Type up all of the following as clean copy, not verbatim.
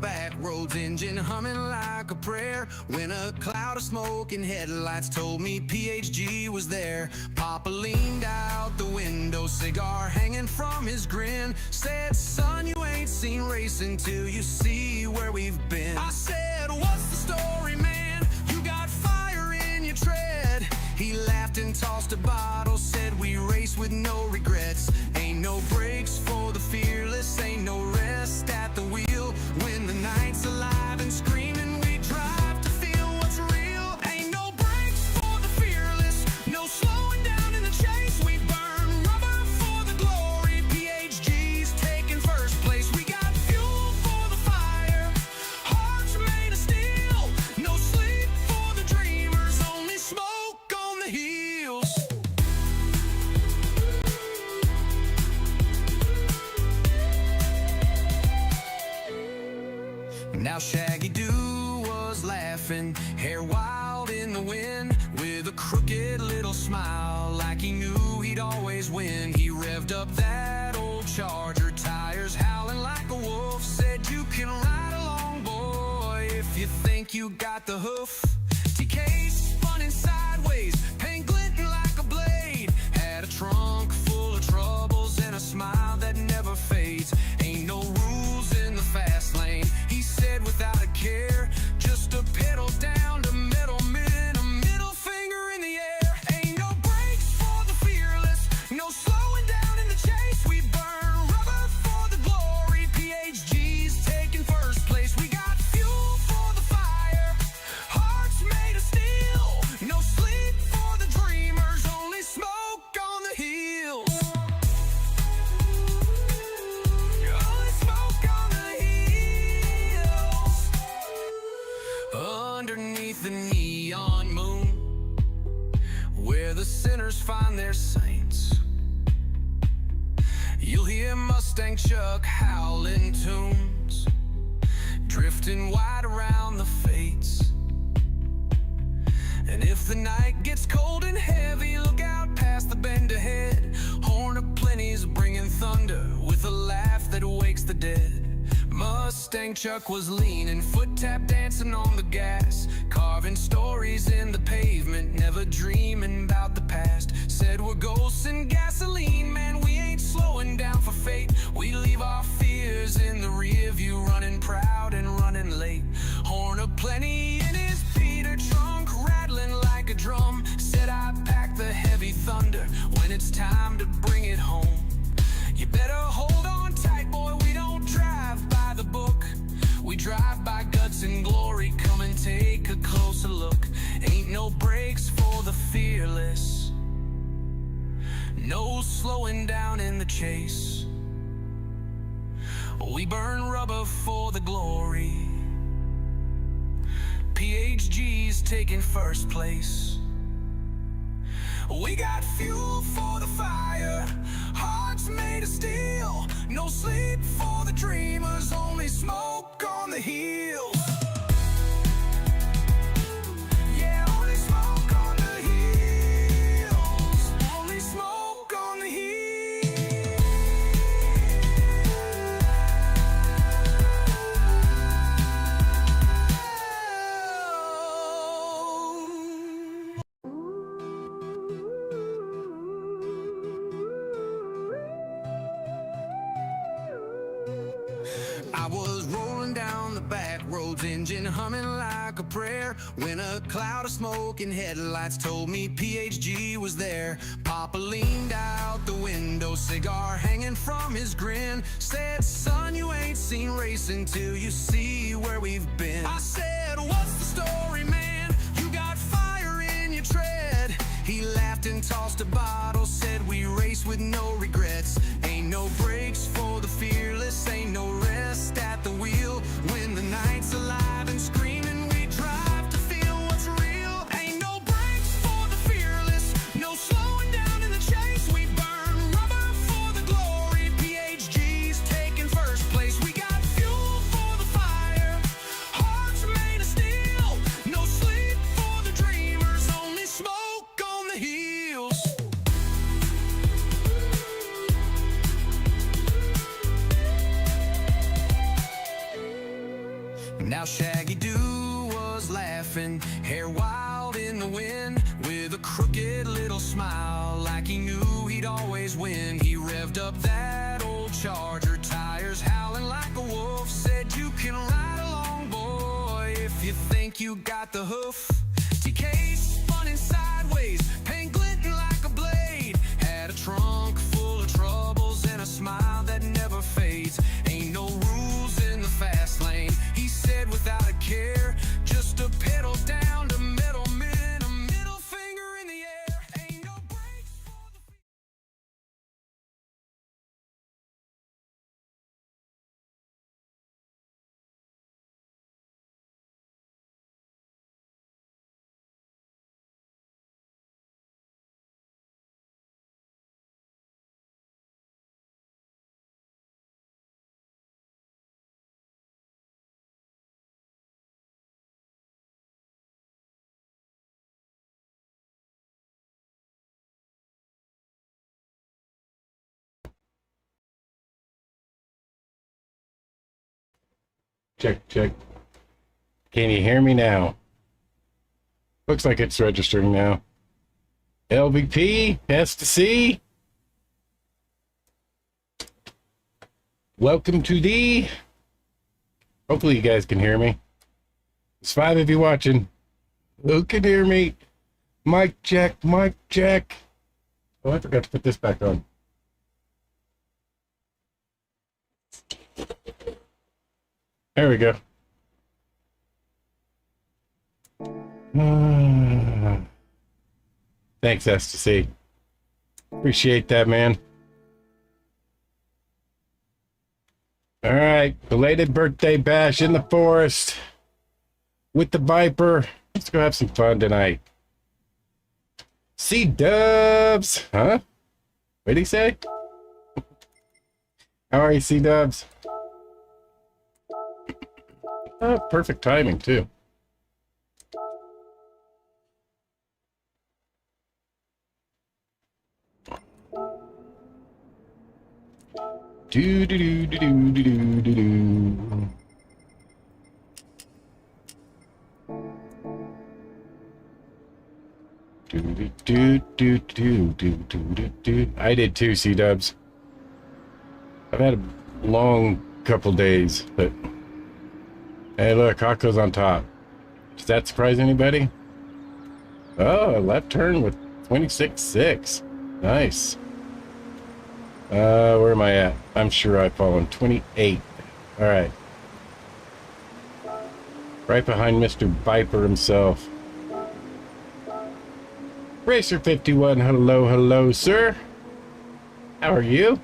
back roads, engine humming like a prayer, when a cloud of smoke and headlights told me PHG was there. Papa leaned out the window, cigar hanging from his grin, said, son, you ain't seen racing till you see where we've been. I said, what's the story, man? You got fire in your tread. He laughed and tossed a bottle, said, we race with no regrets. Ain't no brakes for the fearless, ain't no rest at the wheel. When the night's alive and screaming, we drive to feel what's real. Ain't no brakes for the fearless, no slowing down in the chase. We burn rubber for the glory, PHG's taking first place. We got fuel for the fire, hearts made of steel. No sleep for the dreamers, only smoke on the heels. Now Shaggy Doo was laughing, hair wild in the wind, with a crooked little smile, like he knew he'd always win. He revved up that old Charger, tires howling like a wolf, said, you can ride along, boy, if you think you got the hoof. TK spun sideways, paint glinting like a blade, had a trunk full of troubles and a smile that never fades. Ain't no rules in the fast lane, he said without a care, just a pedal down to metal mid, a middle finger in the air. Ain't no brakes for the fearless, no slowing down in the chase. We burn rubber for the glory, PHG's taking first place. We got fuel for the fire, hearts made of steel. No sleep for the dreamers, only smoke on the heels. Only smoke on the heels. Underneath the neon moon, where the sinners find their saints, you'll hear Mustang Chuck howling tunes, drifting wide around the fates. And if the night gets cold and heavy, look out past the bend ahead. Horn of Plenty's bringing thunder with a laugh that wakes the dead. Mustang Chuck was leaning, foot tap dancing on the gas, carving stories in the pavement, never dreaming about the past. Said, we're ghosts in gasoline, man, we ain't slowing down for fate. We leave our fears in the rear view, running proud and running late. Horn of Plenty in his Peter trunk, rattling like a drum, said, I pack the heavy thunder when it's time to bring it home. You better hold on tight, boy, we don't drive by the book, we drive by guts and glory. Come and take a closer look. Ain't no brakes for the fearless, no slowing down in the chase. We burn rubber for the glory, PHG's taking first place. We got fuel for the fire, hearts made of steel. No sleep for the dreamers, only smoke on the heels. Yeah, only smoke on the heels. Only smoke on the heels. I was rolling down the back roads, engine humming like a prayer, when a cloud of smoke and headlights told me PHG was there. Papa leaned out the window, cigar hanging from his grin, said, son, you ain't seen racing till you see where we've been. I said, what's the story, man? You got fire in your tread. He laughed and tossed a bottle, said, we race with no regrets. Ain't no brakes for the fearless, ain't no rest at the wheel. When the night's alive and screaming, we drive to feel what's real. Ain't no brakes for the fearless, no slowing down in the chase. We burn rubber for the glory, PHG's taking first place. We got fuel for the fire, hearts made of steel. No sleep for the dreamers, only smoke on the heels. How Shaggy Doo was laughing, hair wild in the wind, with a crooked little smile, like he knew he'd always win. He revved up that old Charger, tires howling like a wolf, said you can ride along, boy, if you think you got the hoof. TK spun sideways, paint glinting like a blade, had a trunk full of troubles and a smile that never fades. Ain't no rules in the fast lane, he said without a care, just a pedal down to metal men, a middle finger in the air. Ain't no brakes for the Check, check. Can you hear me now? Looks like it's registering now. LVP, S to C. Welcome to the... Hopefully you guys can hear me. There's 5 of you watching. Who can hear me? Mic check, mic check. Oh, I forgot to put this back on. There we go. Thanks, S to C. Appreciate that, man. All right, belated birthday bash in the forest with the Viper. Let's go have some fun tonight. C-Dubs, huh? What'd he say? How are you, C-Dubs? Oh, perfect timing, too. Do do do do do do do do. Do. I did too, C-Dubs. I've had a long couple days, but hey, look, Hawko's on top. Does that surprise anybody? Oh, a left turn with 26.6. Nice. Where am I at? I'm sure I've fallen 28. All right. Right behind Mr. Viper himself. Racer 51, hello, hello, sir. How are you?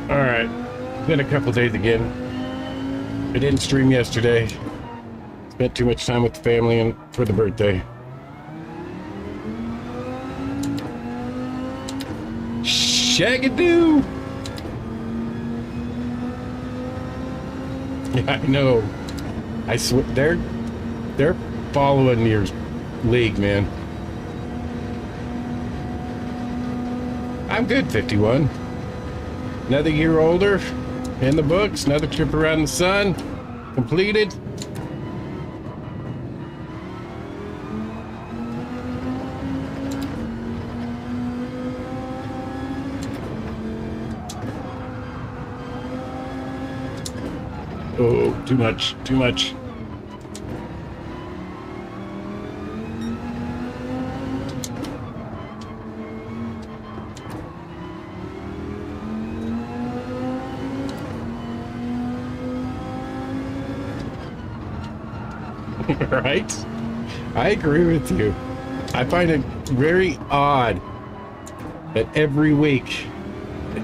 All right, it's been a couple days again. I didn't stream yesterday. Spent too much time with the family and for the birthday. Shagadoo! Yeah, I know. I swear they're following your league, man. I'm good, 51. Another year older in the books, another trip around the sun completed. Oh, too much, too much. Right? I agree with you. I find it very odd that every week,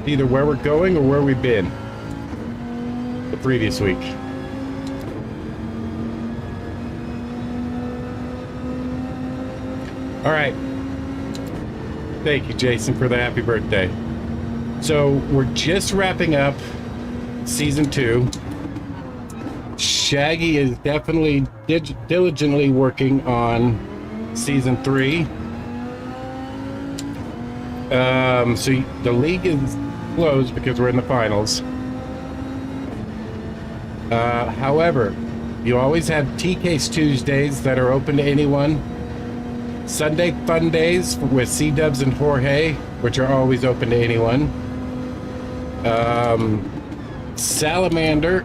either where we're going or where we've been the previous week. All right. Thank you, Jason, for the happy birthday. So we're just wrapping up season 2. Shaggy is definitely diligently working on season 3. So the league is closed because we're in the finals. However, you always have TK's Tuesdays that are open to anyone. Sunday Fun Days with C-Dubs and Jorge, which are always open to anyone. Salamander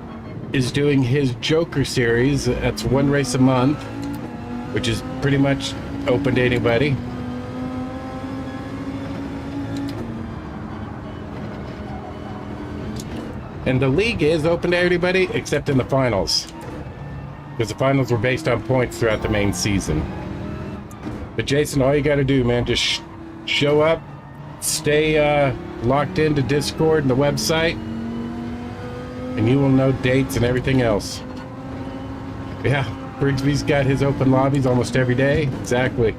is doing his Joker series. That's one race a month, which is pretty much open to anybody. And the league is open to everybody except in the finals, because the finals were based on points throughout the main season. But Jason, all you got to do, man, just show up, stay locked into Discord and the website, and you will know dates and everything else. Yeah, Brigsby's got his open lobbies almost every day. Exactly.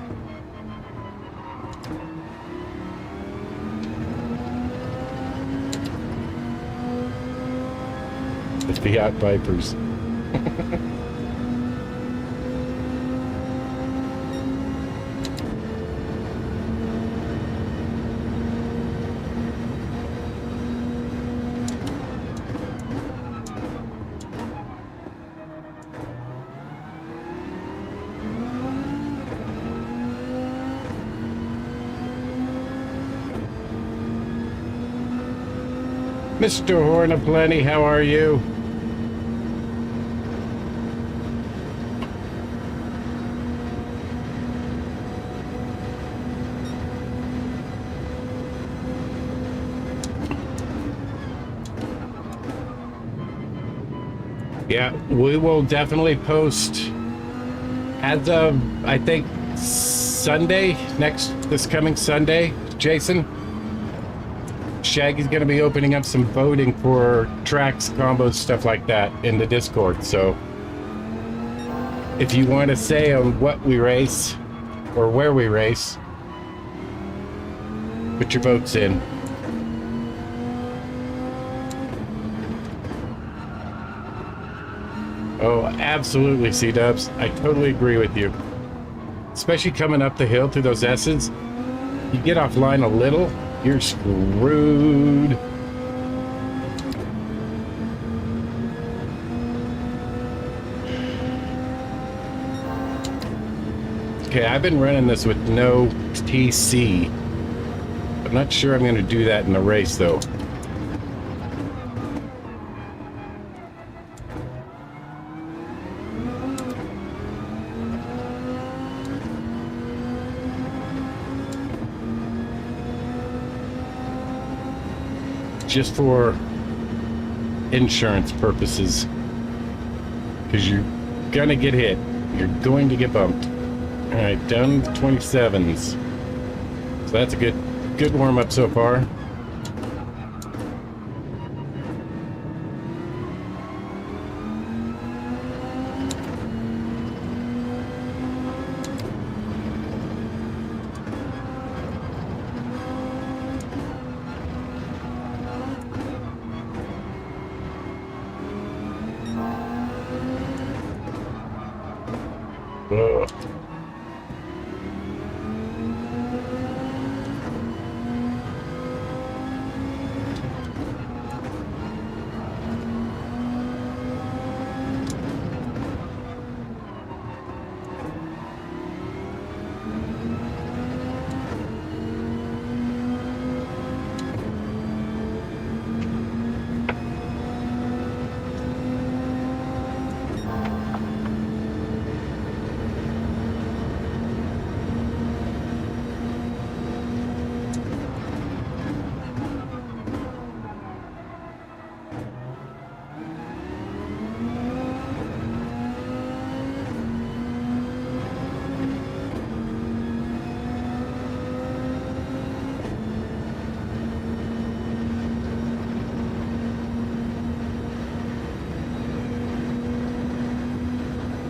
The Fiat Vipers. Mr. Horn of Plenty, how are you? Yeah, we will definitely post as of, I think, Sunday, this coming Sunday, Jason. Shaggy's going to be opening up some voting for tracks, combos, stuff like that in the Discord. So if you want to say on what we race or where we race, put your votes in. Oh, absolutely, C-Dubs. I totally agree with you. Especially coming up the hill through those S's. You get offline a little, you're screwed. Okay, I've been running this with no TC. I'm not sure I'm going to do that in the race, though. Just for insurance purposes, because you're gonna get hit, you're going to get bumped. All right, down to 27s, so that's a good warm-up so far. Ugh.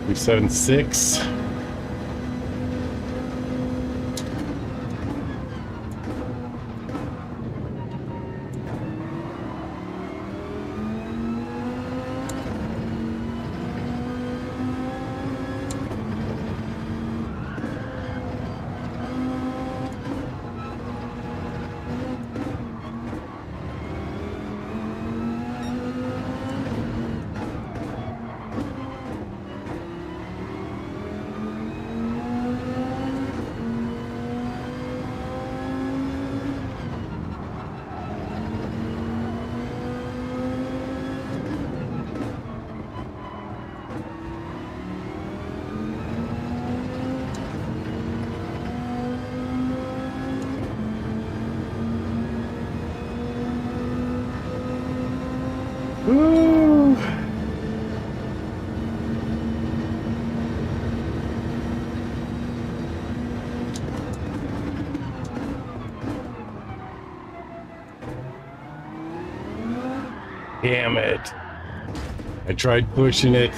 We've 7-6. Woo! Damn it. I tried pushing it.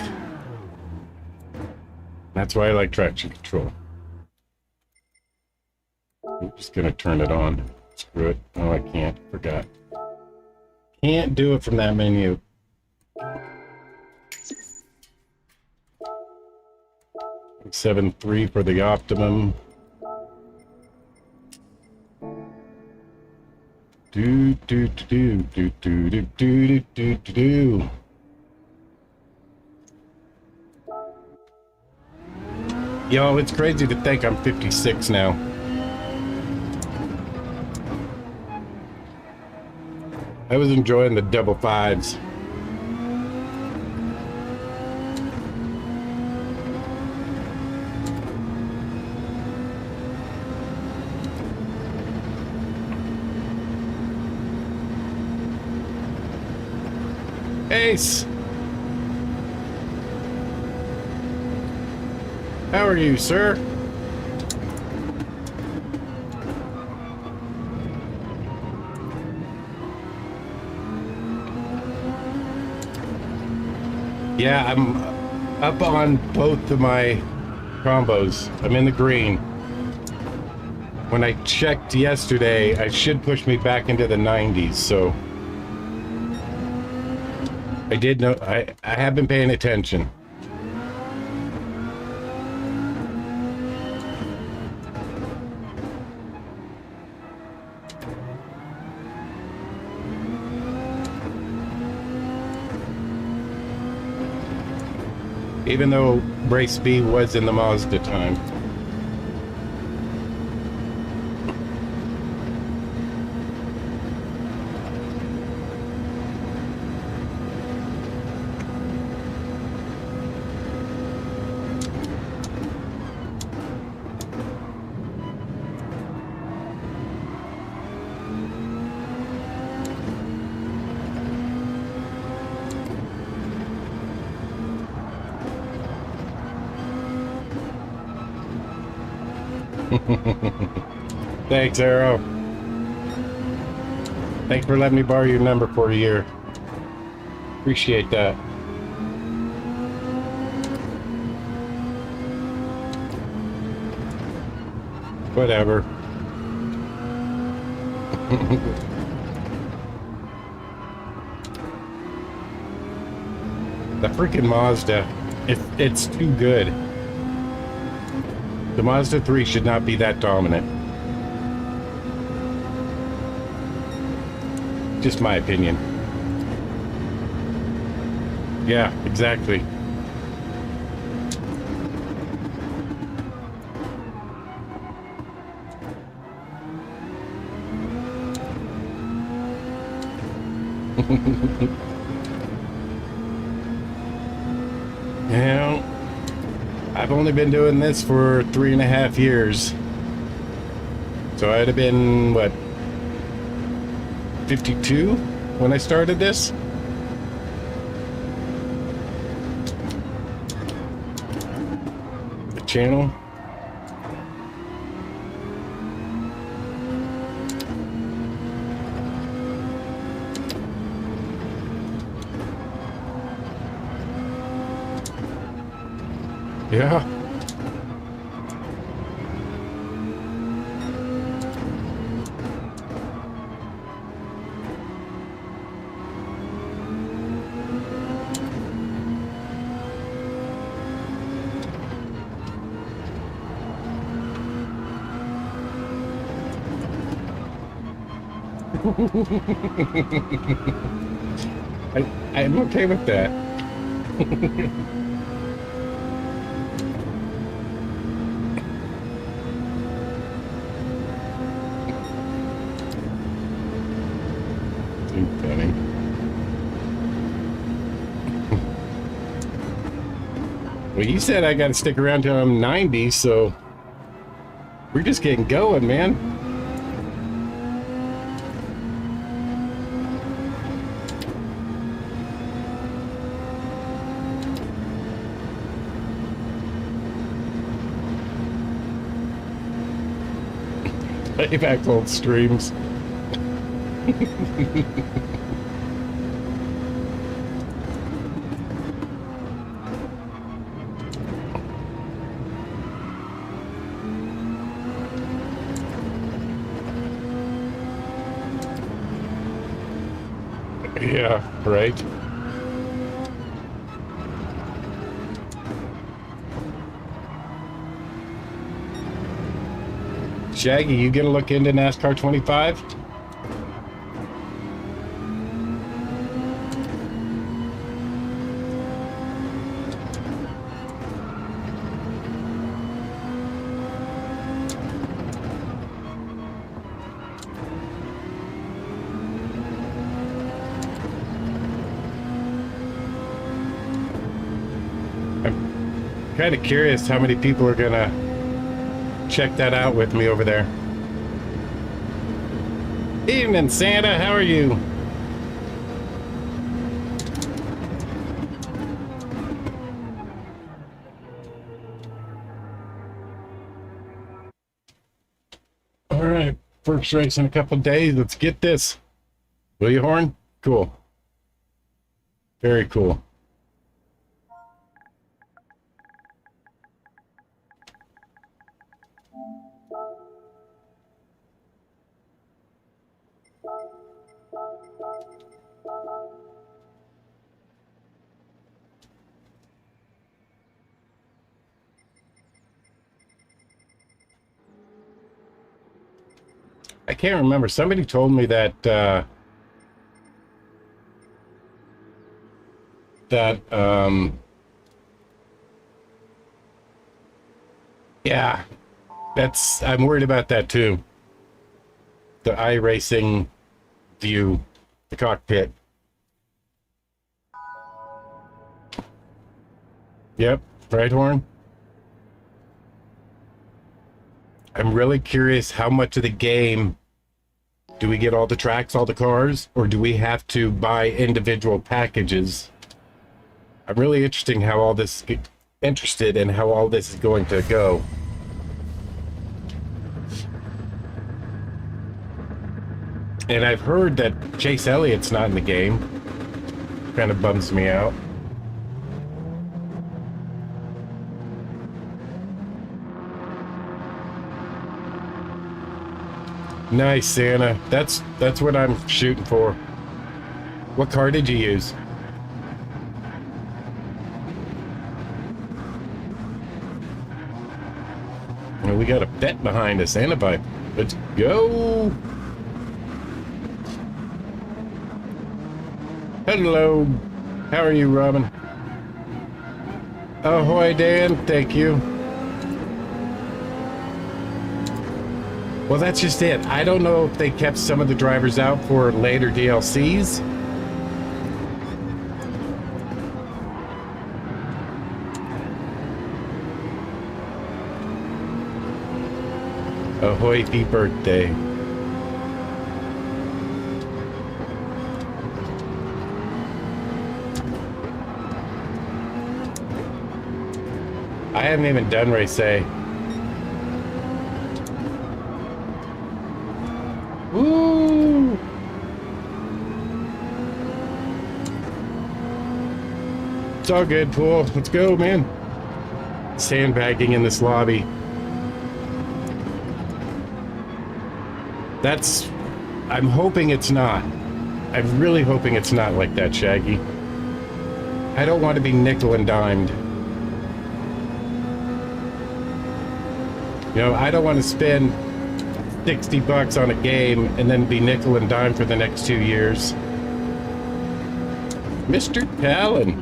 That's why I like traction control. I'm just gonna turn it on. Screw it. Oh, I can't. Forgot. Can't do it from that menu. Seven 3 for the optimum. Do do do do do do do do do do. Yo, it's crazy to think I'm 56 now. I was enjoying the double fives. Ace! How are you, sir? Yeah, I'm up on both of my combos. I'm in the green. When I checked yesterday, I should push me back into the 90s, so I did know I have been paying attention. Even though race B was in the Mazda time. Thanks, Arrow. Thanks for letting me borrow your number for a year. Appreciate that. Whatever. The freaking Mazda. It's too good. The Mazda 3 should not be that dominant. Just my opinion. Yeah, exactly. You know, I've only been doing this for 3.5 years. So I'd have been, what, 52 when I started this? The channel. Yeah. I'm okay with that. Too funny. Well, you said I got to stick around till I'm 90, so we're just getting going, man. Playback old streams. Yeah, right. Shaggy, you gonna look into NASCAR 25? I'm kind of curious how many people are gonna check that out with me over there. Evening, Santa. How are you? All right, first race in a couple days. Let's get this. Will you, Horn? Cool. Very cool. I can't remember. Somebody told me that yeah, I'm worried about that too. The iRacing view, the cockpit. Yep, right, Horn? I'm really curious how much of the game do we get all the tracks, all the cars, or do we have to buy individual packages? I'm really interested in how all this is going to go. And I've heard that Chase Elliott's not in the game. Kind of bums me out. Nice, Santa. That's what I'm shooting for. What car did you use? Well, we got a bet behind us and a bike. Let's go. Hello. How are you, Robin? Ahoy, Dan. Thank you. Well, that's just it. I don't know if they kept some of the drivers out for later DLCs. Ahoy, happy birthday. I haven't even done race A. Woo! It's all good, Pool. Let's go, man. Sandbagging in this lobby. I'm hoping it's not. I'm really hoping it's not like that, Shaggy. I don't want to be nickel and dimed. You know, I don't want to spend $60 on a game and then be nickel and dime for the next 2 years. Mr. Talon,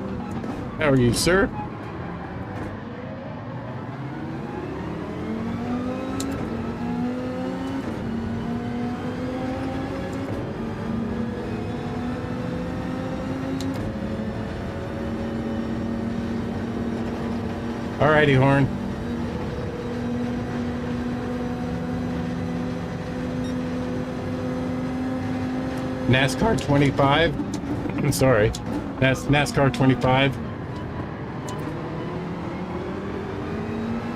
how are you, sir? Alrighty, Horn. NASCAR 25. Sorry. That's NASCAR 25.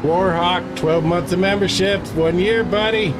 Warhawk, 12 months of membership. 1 year, buddy.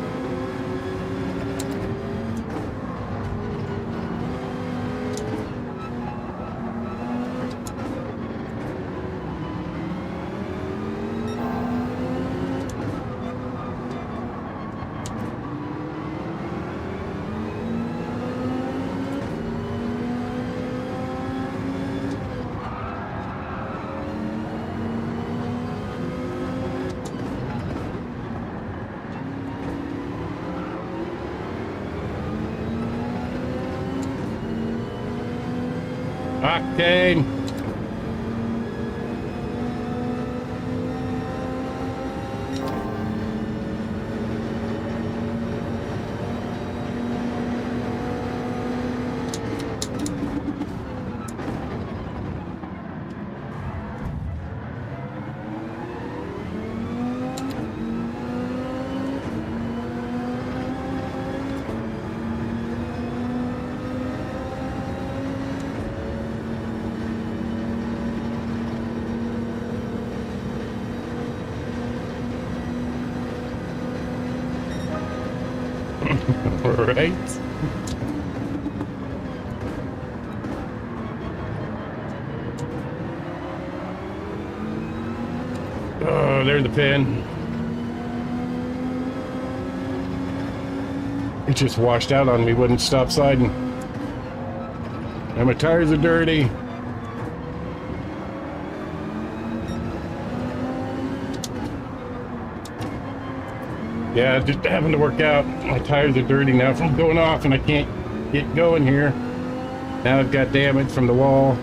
Octane. Right? Oh, there's the pin. It just washed out on me, wouldn't stop sliding. And my tires are dirty. Yeah, just having to work out. My tires are dirty now from going off and I can't get going here. Now I've got damage from the wall.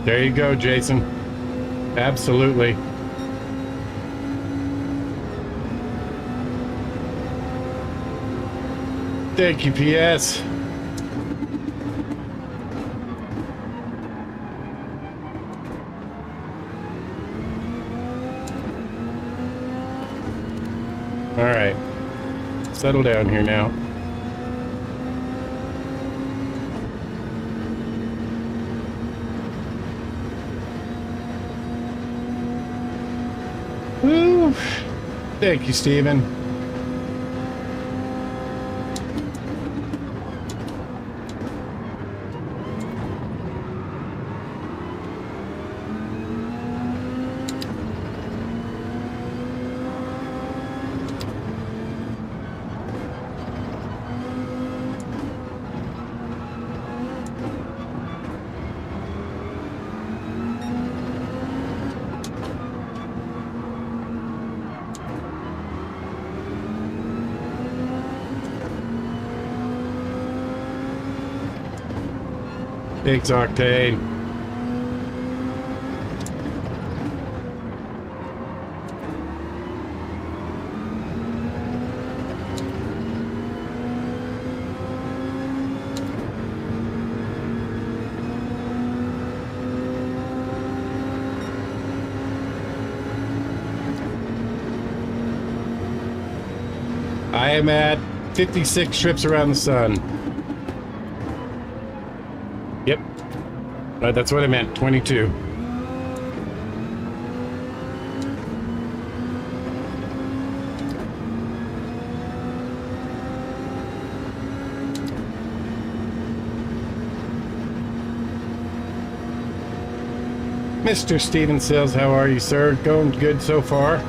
There you go, Jason. Absolutely. Thank you, PS. All right. Settle down here now. Woo. Thank you, Steven. Thanks, Octane. I am at 56 trips around the sun. Yep. That's what I meant, 22. Mr. Steven Sills, how are you, sir? Going good so far?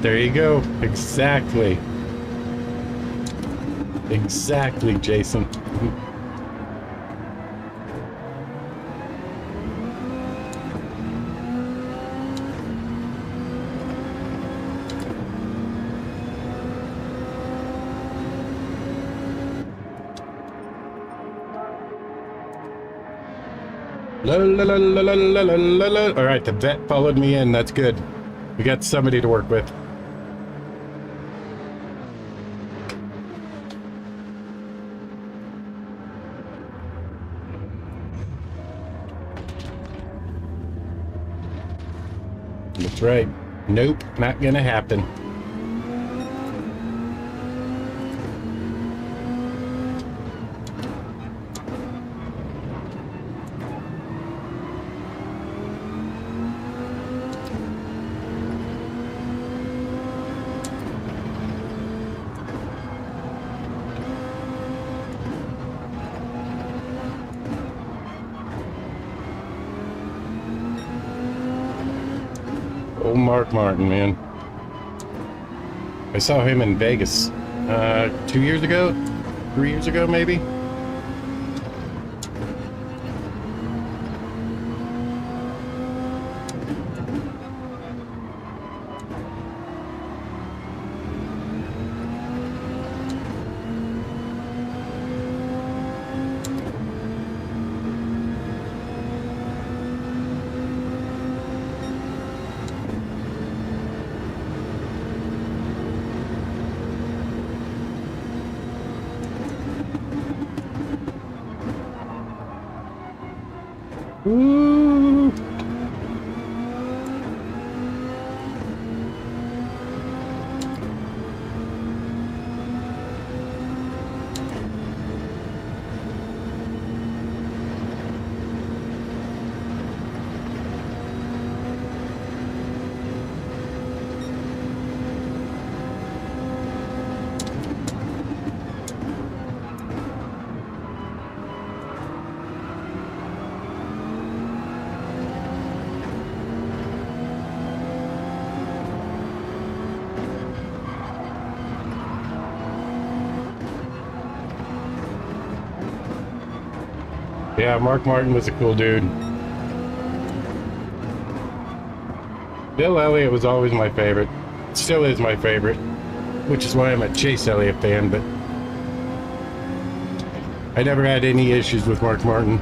There you go. Exactly. Exactly, Jason. La, la, la, la, la, la, la, la, la. All right, the vet followed me in. That's good. We got somebody to work with. That's right. Nope, not gonna happen. Old Mark Martin, man. I saw him in Vegas 2 years ago, 3 years ago, maybe. Ooh. Yeah, Mark Martin was a cool dude. Bill Elliott was always my favorite. Still is my favorite, which is why I'm a Chase Elliott fan, but I never had any issues with Mark Martin.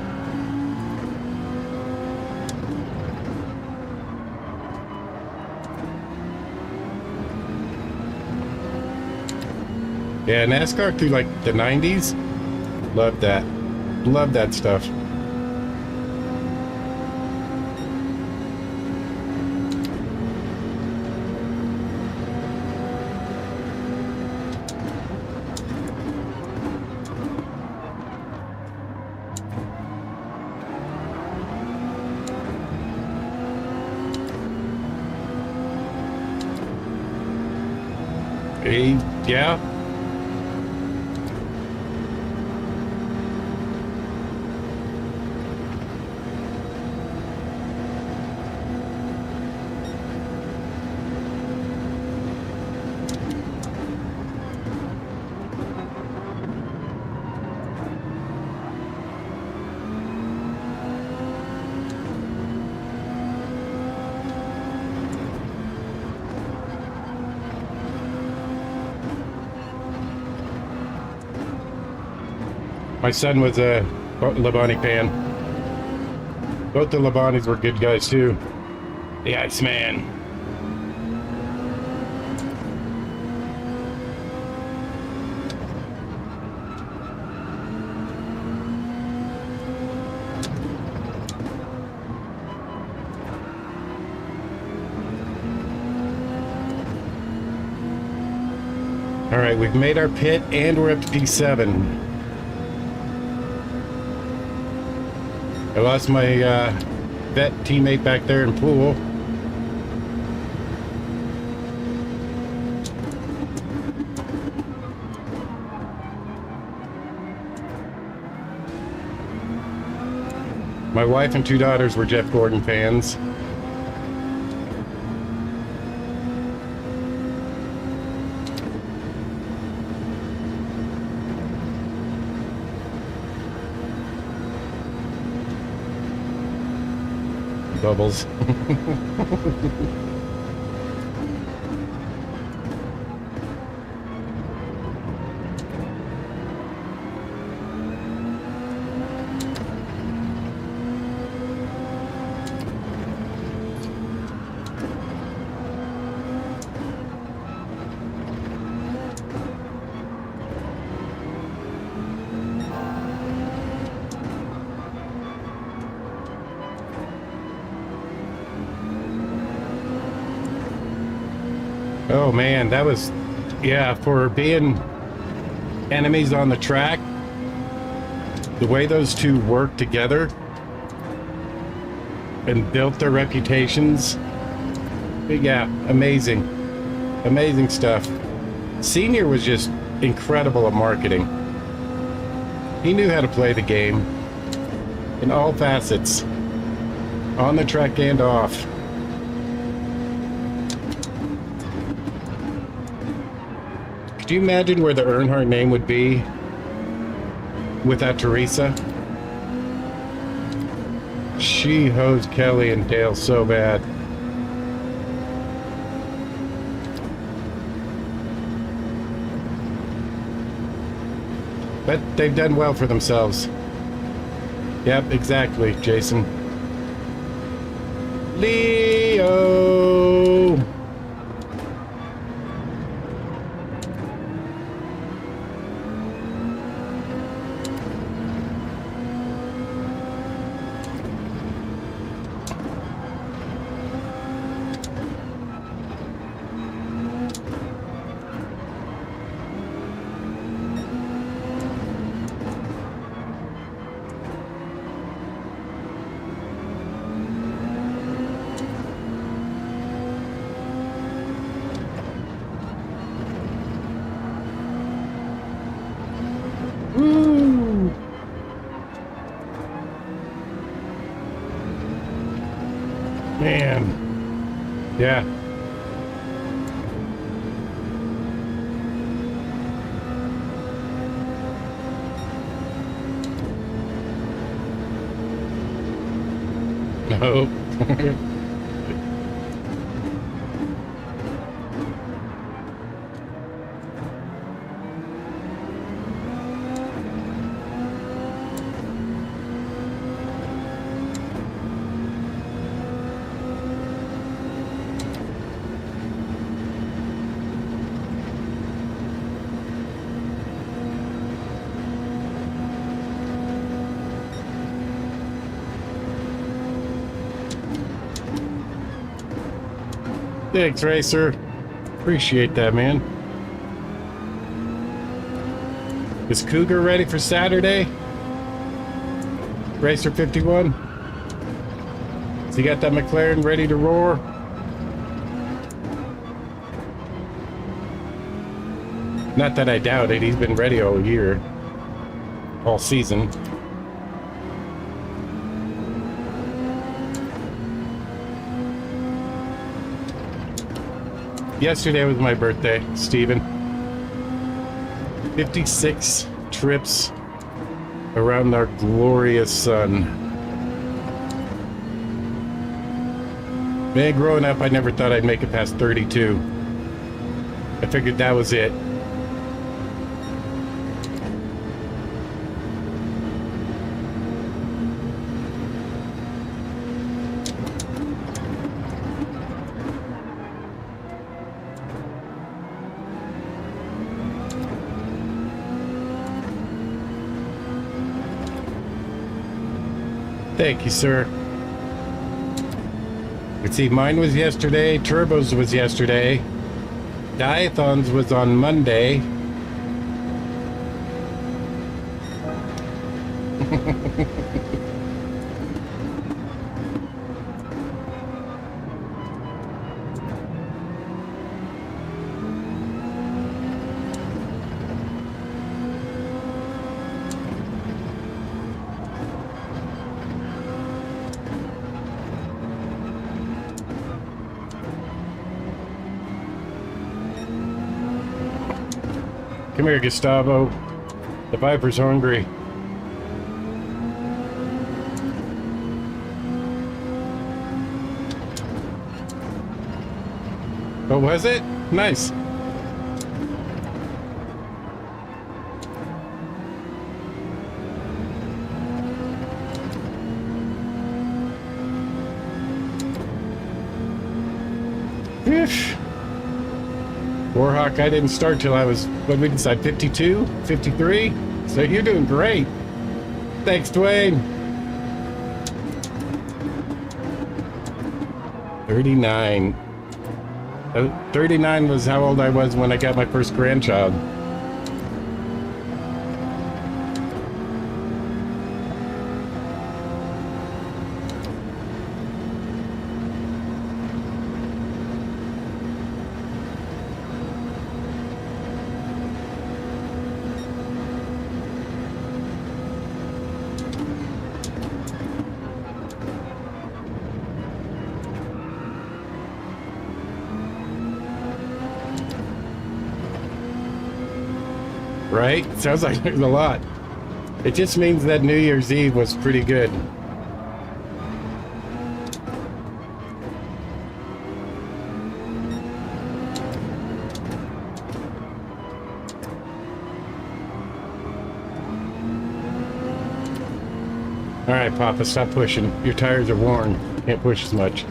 Yeah, NASCAR through like the 90s. Loved that. Loved that stuff. Hey, yeah. My son was a Labonte fan. Both the Labonis were good guys too. The Iceman. All right, we've made our pit and we're up to P7. I lost my vet teammate back there in pool. My wife and 2 daughters were Jeff Gordon fans. Bubbles. Oh man, that was, yeah, for being enemies on the track, the way those two worked together and built their reputations. Yeah, amazing. Amazing stuff. Senior was just incredible at marketing. He knew how to play the game in all facets, on the track and off. Could you imagine where the Earnhardt name would be without Teresa? She hosed Kelly and Dale so bad. But they've done well for themselves. Yep, exactly, Jason. Leo! Woo! Man. Yeah. No. Thanks, Racer. Appreciate that, man. Is Cougar ready for Saturday? Racer 51? Has he got that McLaren ready to roar? Not that I doubt it. He's been ready all year. All season. Yesterday was my birthday, Steven. 56 trips around our glorious sun. Man, growing up, I never thought I'd make it past 32. I figured that was it. Thank you, sir. Let's see, mine was yesterday, Turbos was yesterday, Diathons was on Monday. Come here, Gustavo. The Viper's hungry. Oh, was it? Nice. Phew. Warhawk, I didn't start till I was, what did we decide, 52, 53? So you're doing great. Thanks, Dwayne. 39. 39 was how old I was when I got my first grandchild. Right? Sounds like there's a lot. It just means that New Year's Eve was pretty good. All right, Papa, stop pushing. Your tires are worn. Can't push as much.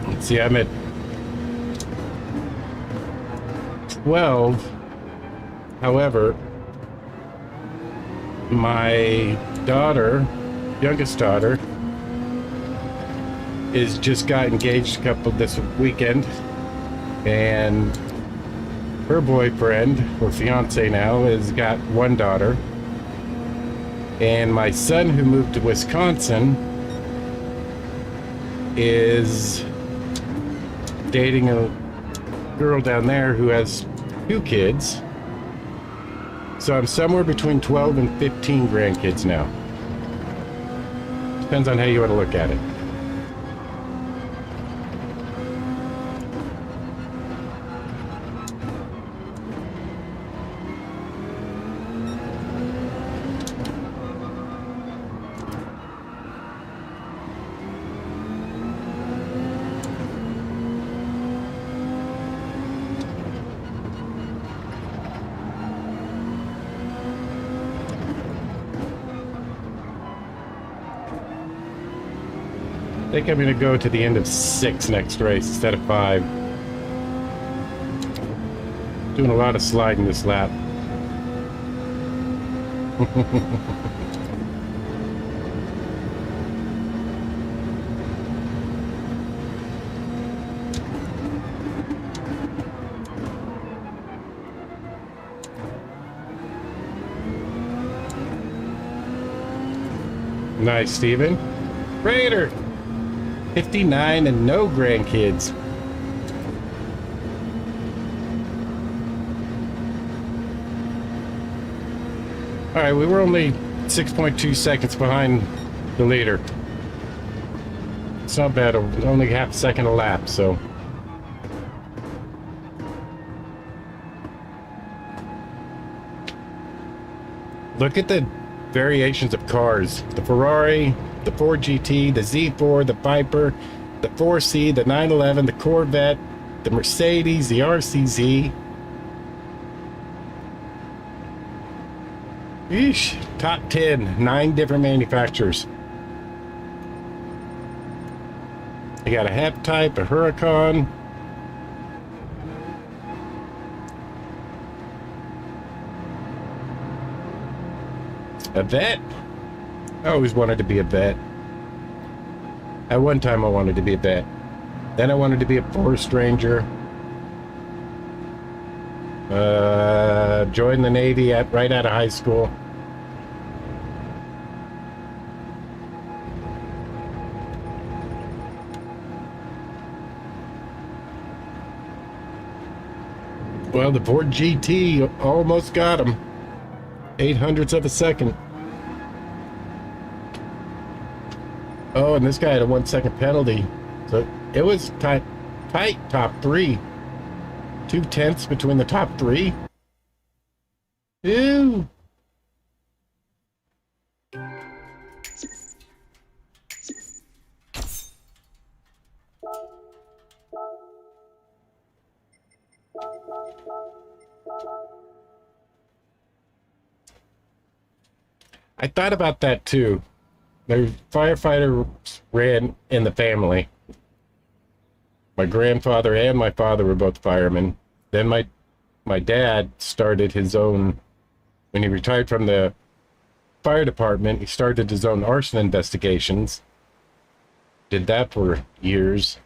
Let's see, I'm at 12. However, my daughter, youngest daughter, is just got engaged this weekend, and her boyfriend, or fiance now, has got one daughter, and my son, who moved to Wisconsin, is dating a girl down there who has 2 kids. So I'm somewhere between 12 and 15 grandkids now. Depends on how you want to look at it. I think I'm going to go to the end of 6 next race instead of 5. Doing a lot of sliding this lap. Nice, Steven. Raider! 59 and no grandkids. All right, we were only 6.2 seconds behind the leader. It's not bad, only half a second a lap, so. Look at the variations of cars. The Ferrari, the Ford GT, the Z4, the Viper, the 4C, the 911, the Corvette, the Mercedes, the RCZ. Eesh, top 10, 9 different manufacturers. You got a Hep Type, a Huracan. A Vet. I always wanted to be a vet. At one time I wanted to be a vet. Then I wanted to be a forest ranger. Joined the Navy right out of high school. Well, the Ford GT almost got him. 0.08 of a second. Oh, and this guy had a 1 second penalty. So it was tight top 3. 0.2 between the top 3. Ew. I thought about that too. The firefighter ran in the family. My grandfather and my father were both firemen. Then my dad started his own, when he retired from the fire department, he started his own arson investigations. Did that for years.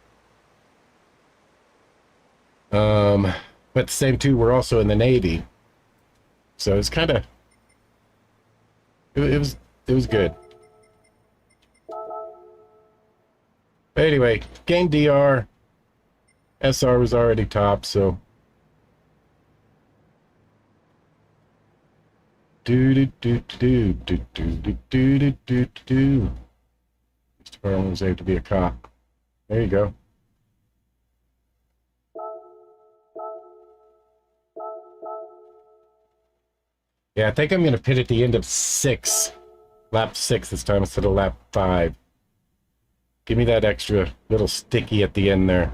But the same two were also in the Navy. So it's kind of, it was good. But anyway, game DR, SR was already top, so. Do. Mr. Farland was able to be a cop. There you go. Yeah, I think I'm going to pit at the end of lap 6 this time instead of lap 5. Give me that extra little sticky at the end there.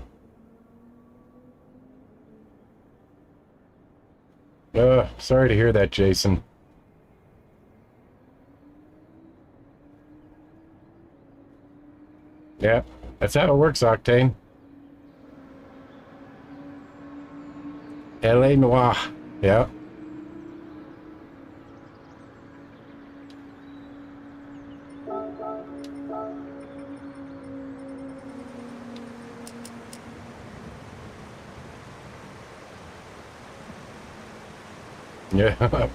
Sorry to hear that, Jason. Yeah, that's how it works, Octane. LA Noir. Yeah. Yeah.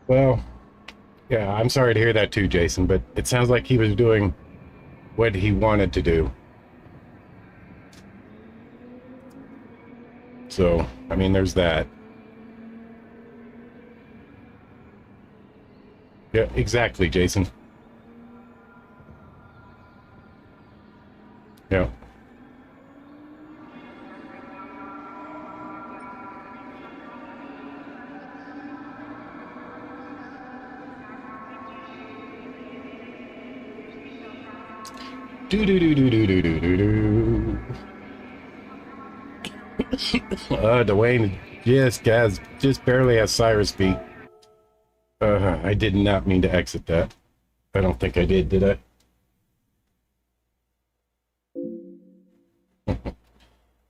Well, yeah, I'm sorry to hear that too, Jason, but it sounds like he was doing what he wanted to do. So, I mean, there's that. Yeah, exactly, Jason. Yeah. Do. Dwayne just barely has Cyrus beat. I did not mean to exit that. I don't think I did I?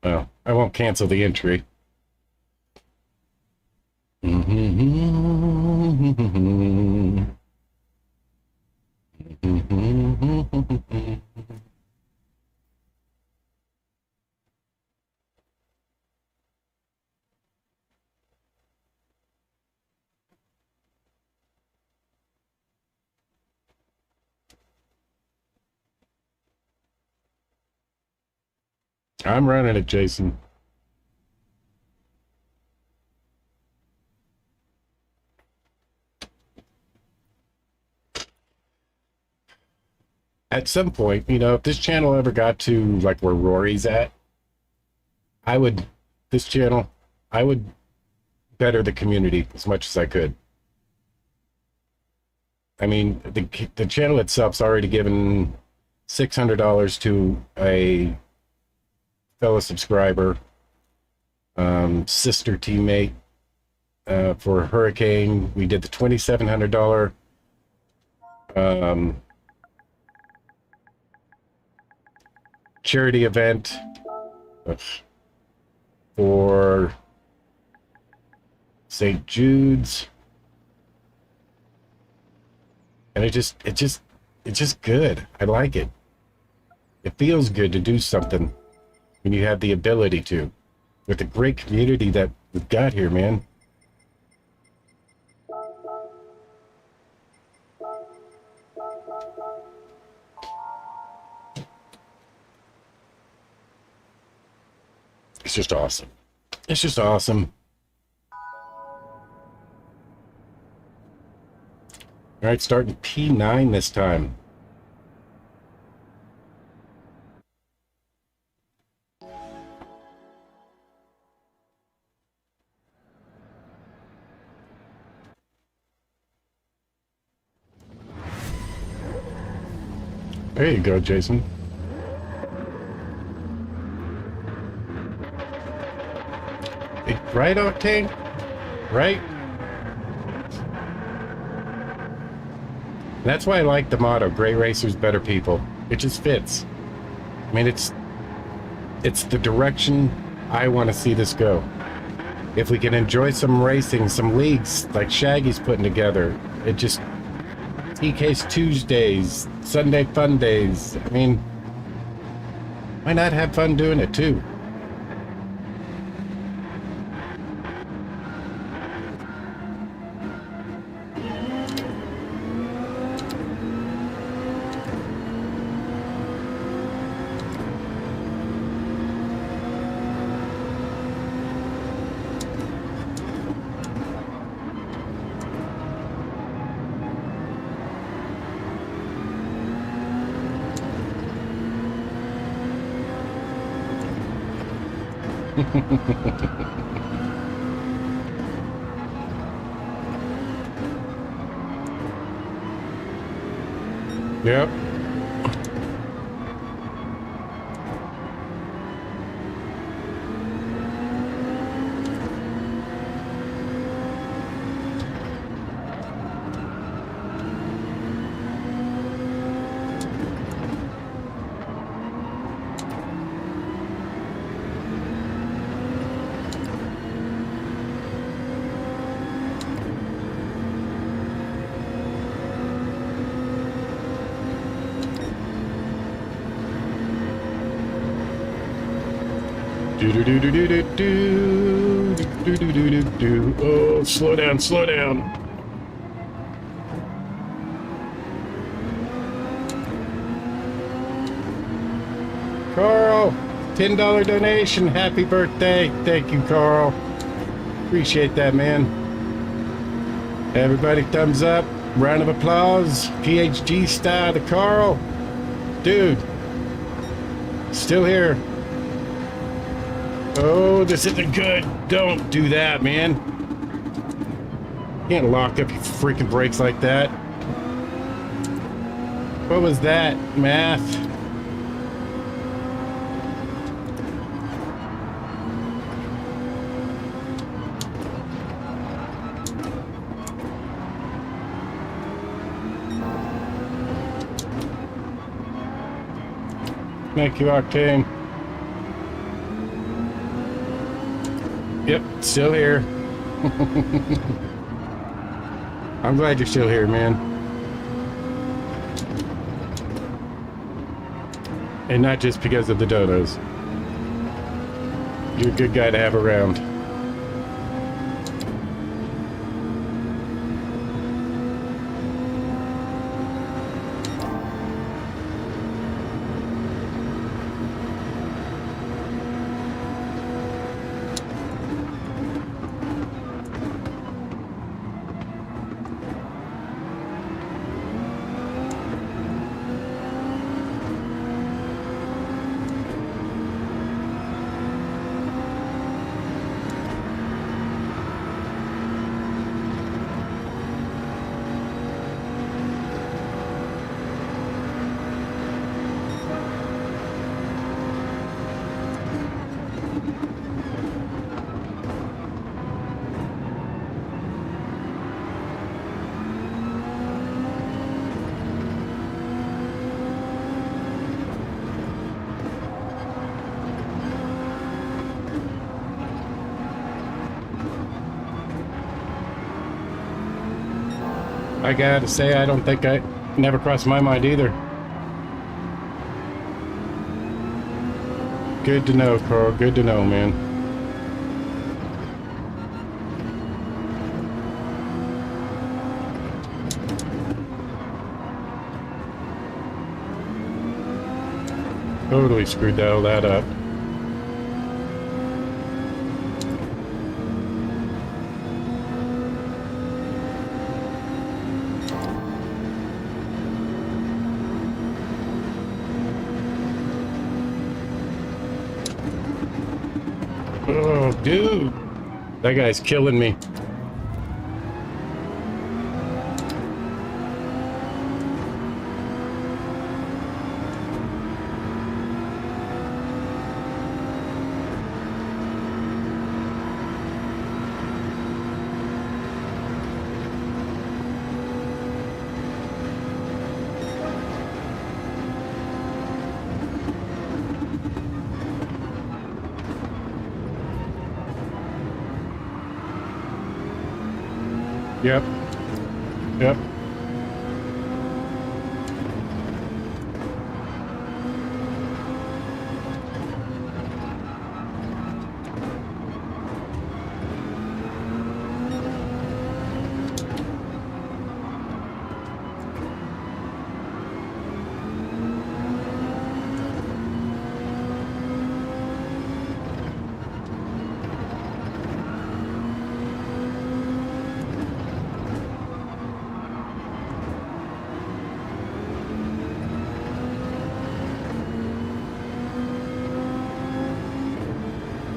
Well, I won't cancel the entry. I'm running it, Jason. at some point, you know, if this channel ever got to like where Rory's at, I would better the community as much as I could. I mean, the channel itself's already given $600 to a fellow subscriber, sister teammate, for Hurricane. We did the $2,700 charity event for St. Jude's, and it's just good. I like it. It feels good to do something when you have the ability to, with the great community that we've got here, man. It's just awesome. It's just awesome. All right, starting P9 this time. There you go, Jason. Right, Octane? Right? That's why I like the motto, great racers, better people. It just fits. I mean, it's the direction I want to see this go. If we can enjoy some racing, some leagues like Shaggy's putting together, it just... TK's Tuesdays, Sunday fun days. I mean, why not have fun doing it too? Yep. Oh, slow down, slow down. Carl, $10 donation. Happy birthday. Thank you, Carl. Appreciate that, man. Everybody, thumbs up. Round of applause. PhD style to Carl. Dude, still here. Oh, this isn't good. Don't do that, man. Can't lock up your freaking brakes like that. What was that, math? Thank you, Octane. Yep, still here. I'm glad you're still here, man. And not just because of the dodos. You're a good guy to have around. I gotta say, I don't think I never crossed my mind either. Good to know, Carl. Good to know, man. Totally screwed all that up. Oh, dude. That guy's killing me. Yep. Yep.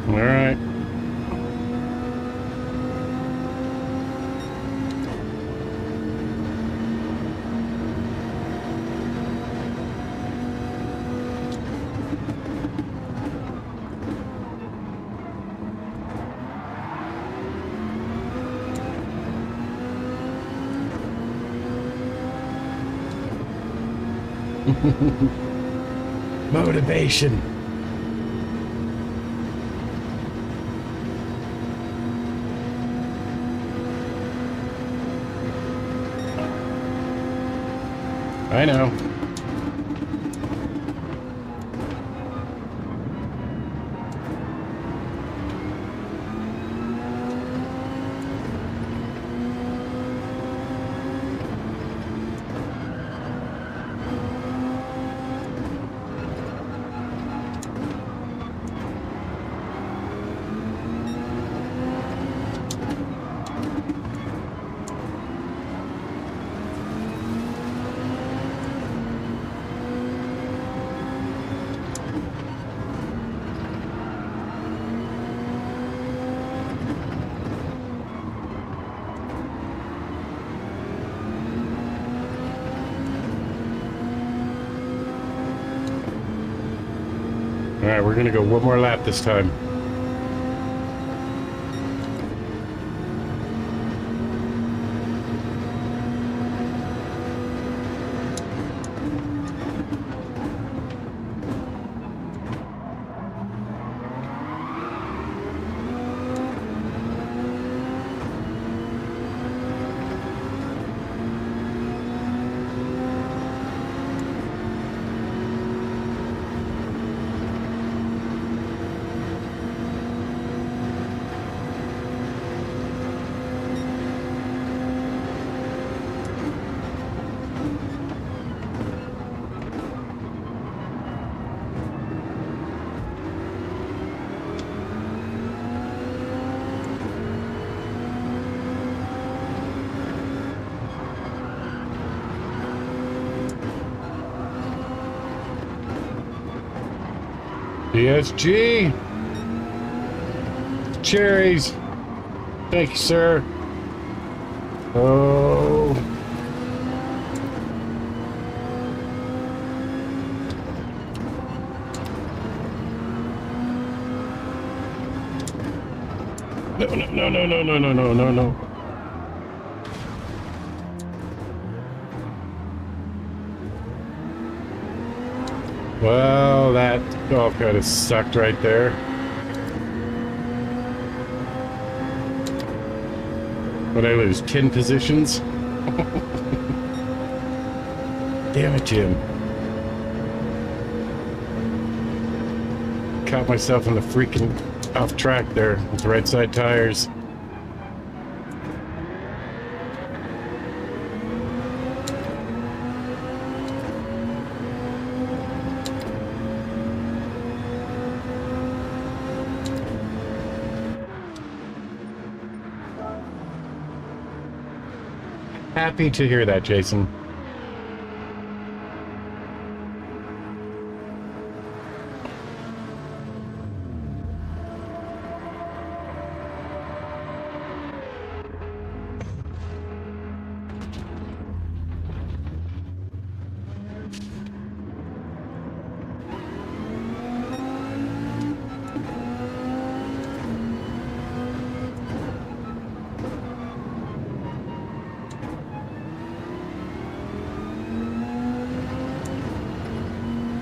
All right. Motivation. I know. All right, we're gonna go one more lap this time. DSG. Cherries. Thank you, sir. Oh. No. Well, that all kind of sucked right there. But I lose 10 positions. Damn it, Jim. Caught myself in the freaking off track there with the right side tires. Happy to hear that, Jason.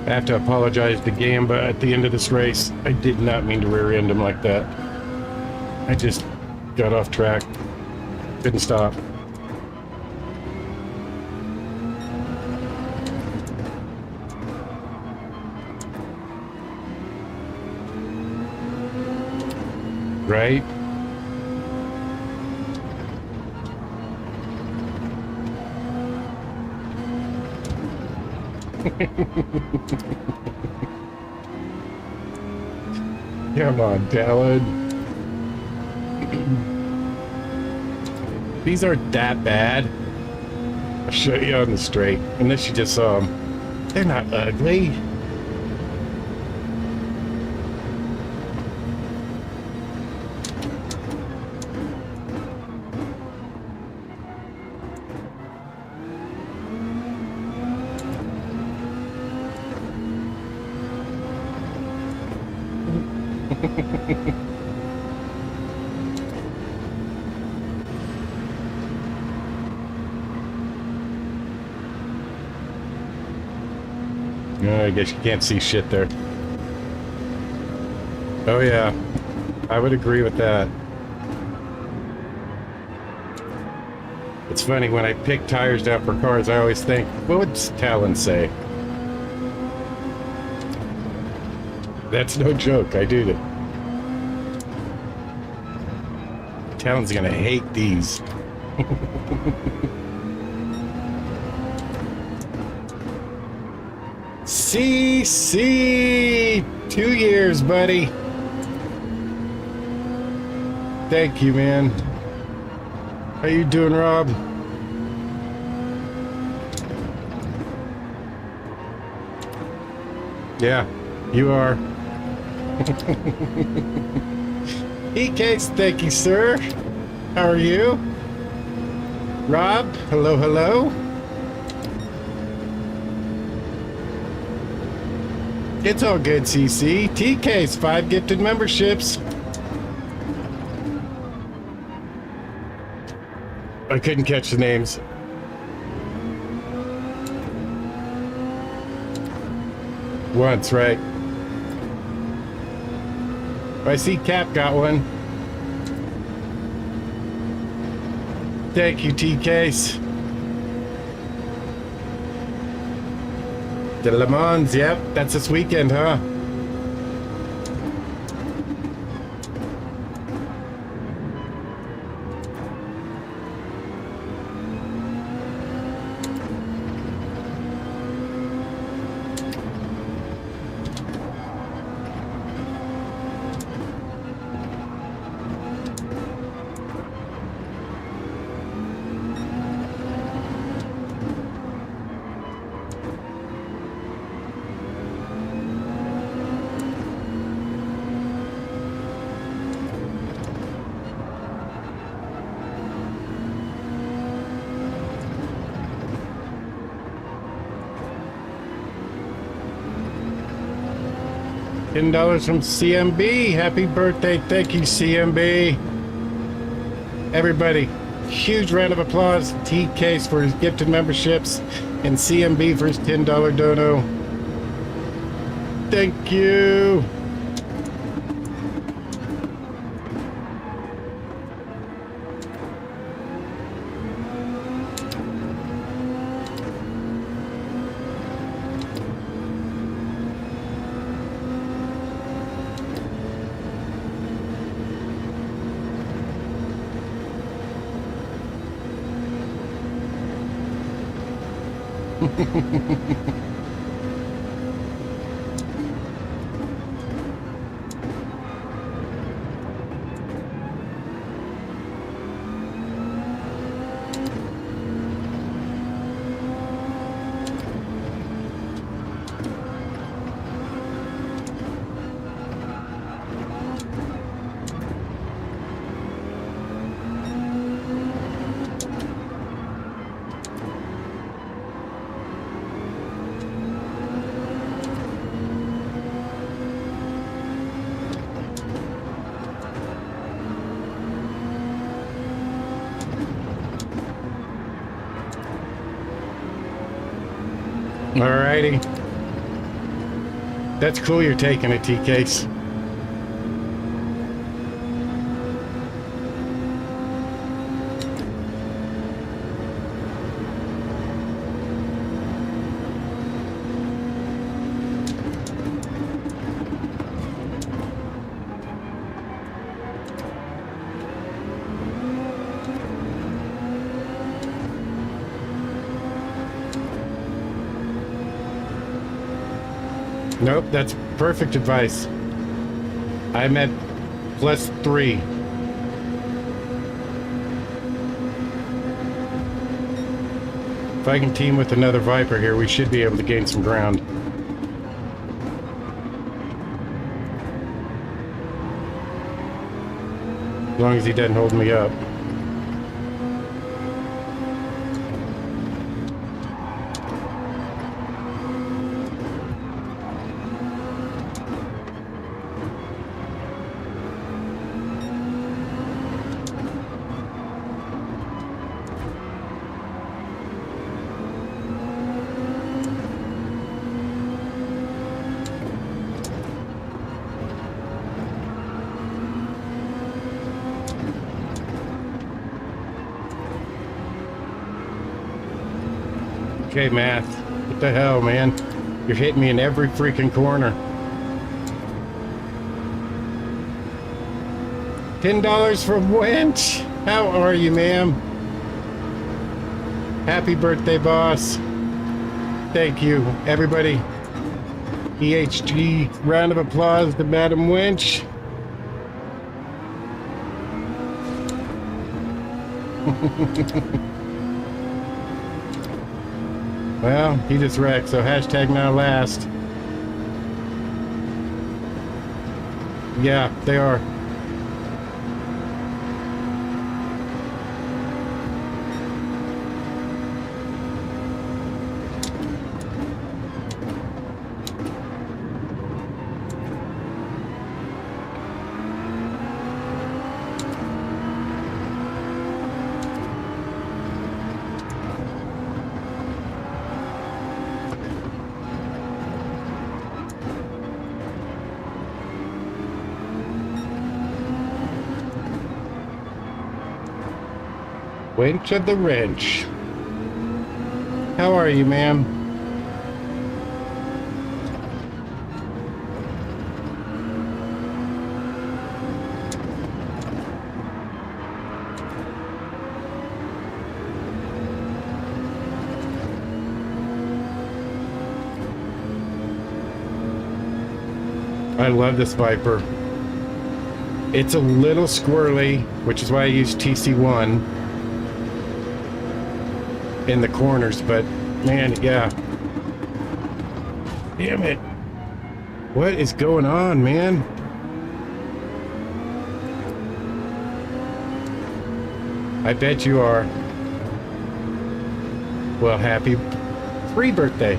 I have to apologize to Gamba at the end of this race. I did not mean to rear end him like that. I just got off track. Couldn't stop. Right? Come on, Talon. These aren't that bad. I'll show you on the straight. Unless you just saw them. They're not ugly. I guess you can't see shit there. Oh yeah, I would agree with that. It's funny, when I pick tires down for cars, I always think, what would Talon say? That's no joke, I do that. Talon's gonna hate these. CC! 2 years, buddy. Thank you, man. How you doing, Rob? Yeah, you are. E-Case, thank you, sir. How are you? Rob, hello, hello. It's all good, CC. T-Case, 5 gifted memberships. I couldn't catch the names. Once, right? I see Cap got one. Thank you, T-Case. The Le Mans, yep, that's this weekend, huh? $10 from CMB. Happy birthday. Thank you, CMB. Everybody, huge round of applause. T-Case for his gifted memberships and CMB for his $10 dono. Thank you. Alrighty. That's cool you're taking it, T-Case. Nope, that's perfect advice. I'm at +3. If I can team with another Viper here, we should be able to gain some ground. As long as he doesn't hold me up. Okay, Math. What the hell, man? You're hitting me in every freaking corner. $10 from Wench. How are you, ma'am? Happy birthday, boss. Thank you, everybody. EHG, round of applause to Madam Wench. Well, he just wrecked, so hashtag now last. Yeah, they are. Wench of the wrench. How are you, ma'am? I love this Viper. It's a little squirrely, which is why I use TC1 in the corners, but man, yeah. Damn it. What is going on, man? I bet you are. Well, happy pre-birthday.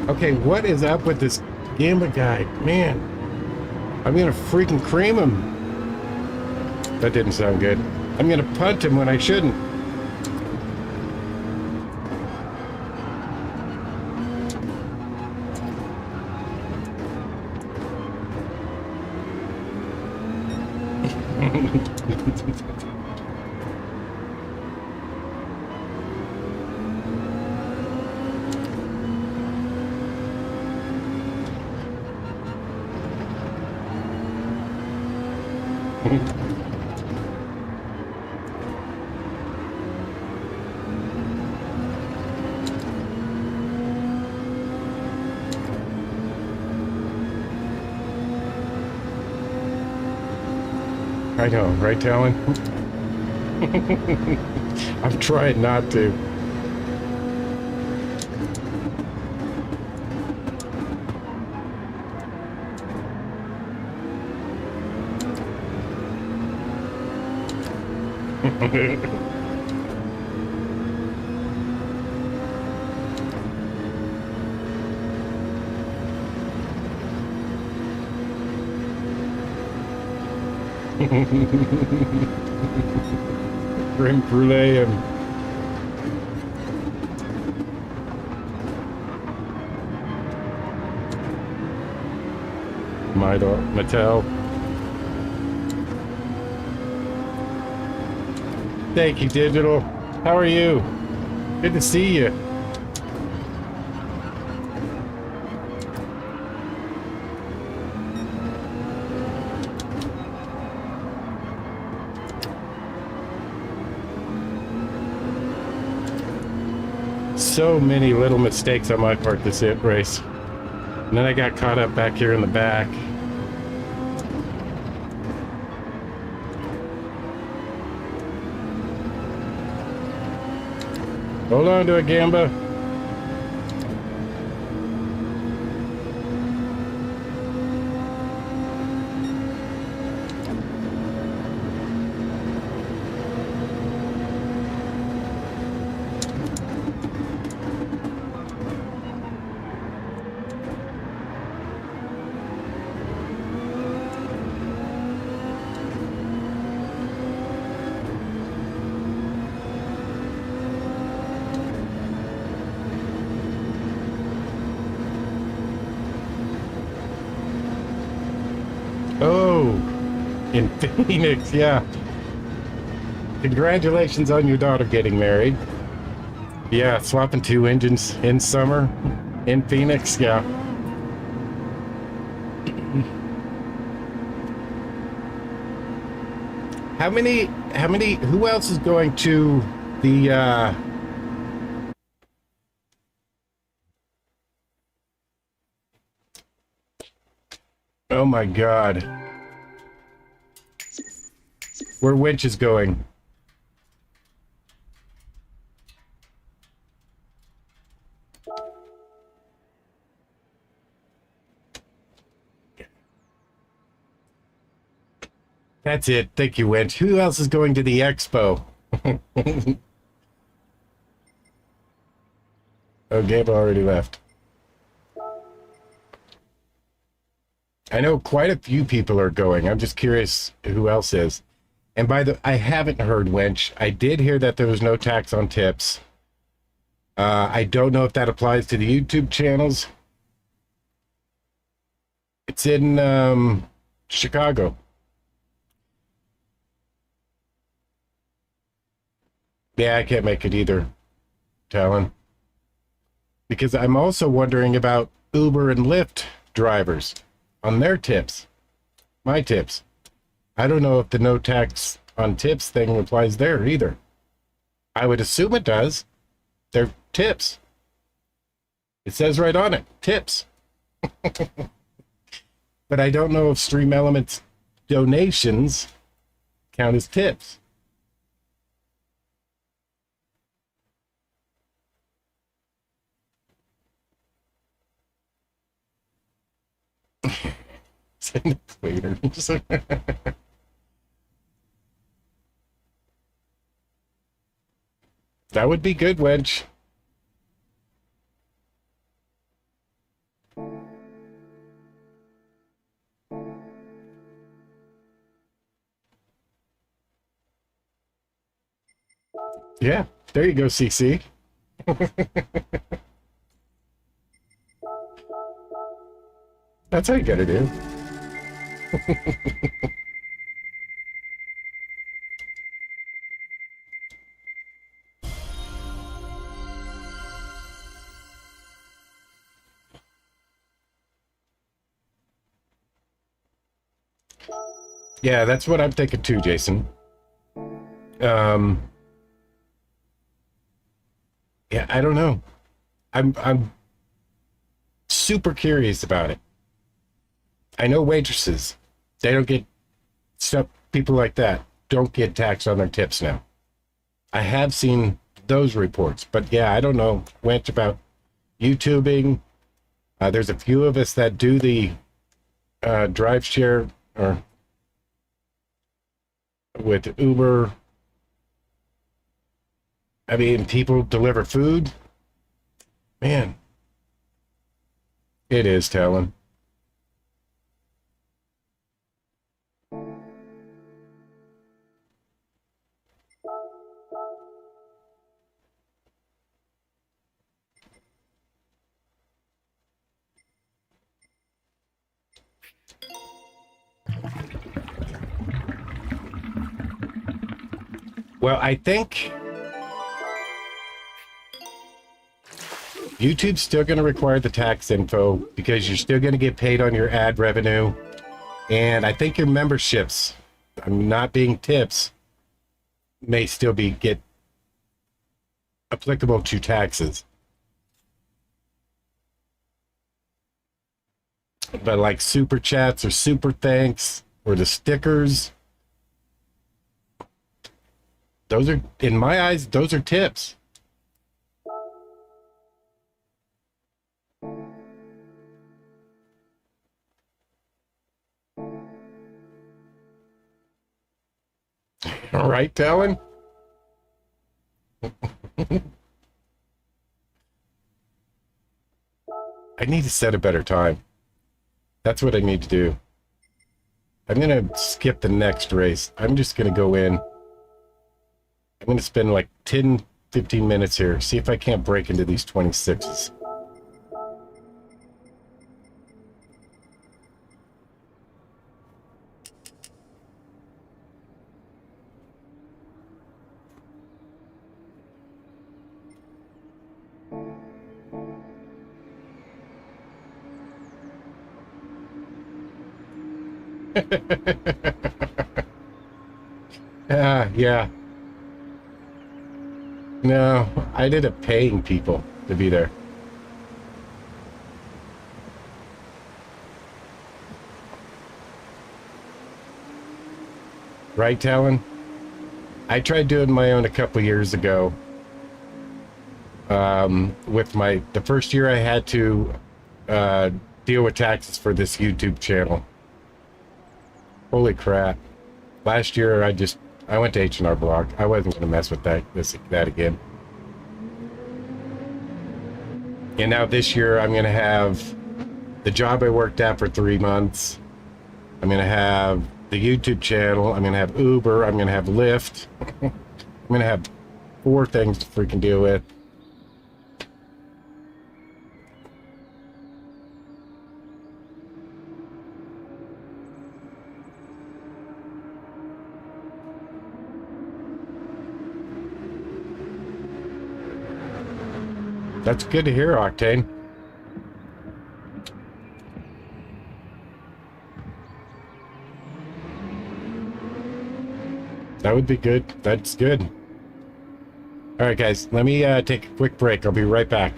Okay, what is up with this Gamba guy? Man, I'm gonna freaking cream him. That didn't sound good. I'm gonna punt him when I shouldn't. I know, right, Talon? I'm trying not to. Creme brulee and Mattel. Thank you, Digital. How are you? Good to see you. So many little mistakes on my part this race. And then I got caught up back here in the back. Hold on to it, Gamba. Oh, in Phoenix, yeah. Congratulations on your daughter getting married. Yeah, swapping 2 engines in summer in Phoenix, yeah. Who else is going to the, oh my God. Where Winch is going? That's it. Thank you, Winch. Who else is going to the expo? Oh, Gabe already left. I know quite a few people are going. I'm just curious who else is. And I haven't heard, Winch. I did hear that there was no tax on tips. I don't know if that applies to the YouTube channels. It's in Chicago. Yeah, I can't make it either, Talon. Because I'm also wondering about Uber and Lyft drivers on their tips. My tips. I don't know if the no tax on tips thing applies there either. I would assume it does. They're tips. It says right on it, tips. But I don't know if Stream Elements donations count as tips. Send it later. That would be good, Wedge. Yeah, there you go, CC. That's how you gotta do. Yeah, that's what I'm thinking too, Jason. Yeah, I don't know. I'm super curious about it. I know waitresses, they don't get stuff. People like that don't get taxed on their tips now. I have seen those reports, but yeah, I don't know much about YouTubing. There's a few of us that do the drive share or with Uber. I mean, people deliver food. Man, it is telling. Well, I think YouTube's still going to require the tax info because you're still going to get paid on your ad revenue. And I think your memberships, not being tips, may still be get applicable to taxes. But like super chats or super thanks or the stickers, those are, in my eyes, those are tips. All right, Talon? I need to set a better time. That's what I need to do. I'm going to skip the next race. I'm just going to go in. I'm going to spend like 10, 15 minutes here. See if I can't break into these 26s. Yeah. No, I did it paying people to be there. Right, Talon? I tried doing my own a couple years ago. With the first year I had to deal with taxes for this YouTube channel. Holy crap. Last year I went to H&R Block. I wasn't going to mess with that again. And now this year I'm going to have the job I worked at for 3 months. I'm going to have the YouTube channel. I'm going to have Uber. I'm going to have Lyft. I'm going to have 4 things to freaking deal with. That's good to hear, Octane. That would be good. That's good. All right, guys, let me take a quick break. I'll be right back.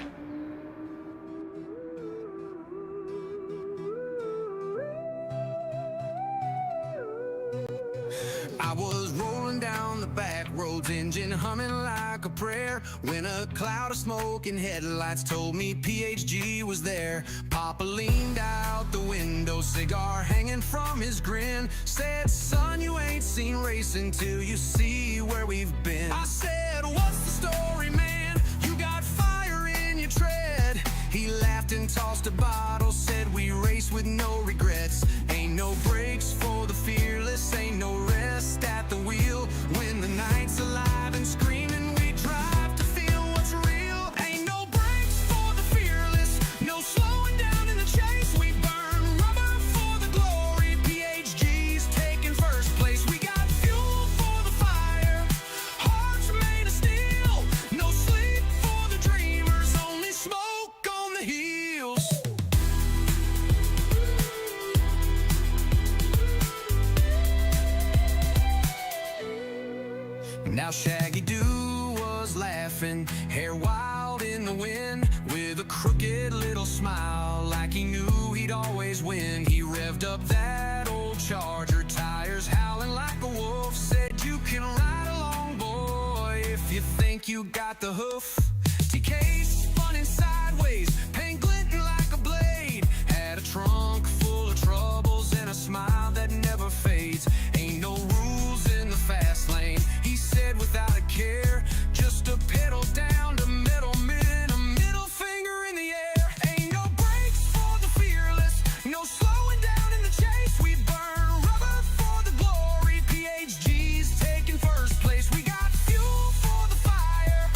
I was rolling down the back roads, engine humming like a prayer, when a cloud of smoke and headlights told me PHG was there. Papa leaned out the window, cigar hanging from his grin, said, son, you ain't seen racing till you see where we've been. I said, what's the story, man? You got fire in your tread. He laughed and tossed a bottle, said, we race with no regrets. Ain't no brakes for the fearless, ain't no rest at the wheel. When the night's alive and screaming, we drive to feel what's real. Ain't no brakes for the fearless, no slowing down in the chase. We burn rubber for the glory, PHG's taking first place. We got fuel for the fire, hearts made of steel. No sleep for the dreamers, only smoke on the heels. Shaggy Doo was laughing, hair wild in the wind, with a crooked little smile, like he knew he'd always win. He revved up that old Charger, tires howling like a wolf, said, "You can ride along, boy, if you think you got the hoof." TK spun sideways, paint glinting like a blade, had a trunk full of troubles and a smile that never fades. Ain't no rules in the fast lane, he said without a care, just a pedal down to middlemen, a middle finger in the air. Ain't no brakes for the fearless, no slowing down in the chase. We burn rubber for the glory, PHG's taking first place. We got fuel for the fire,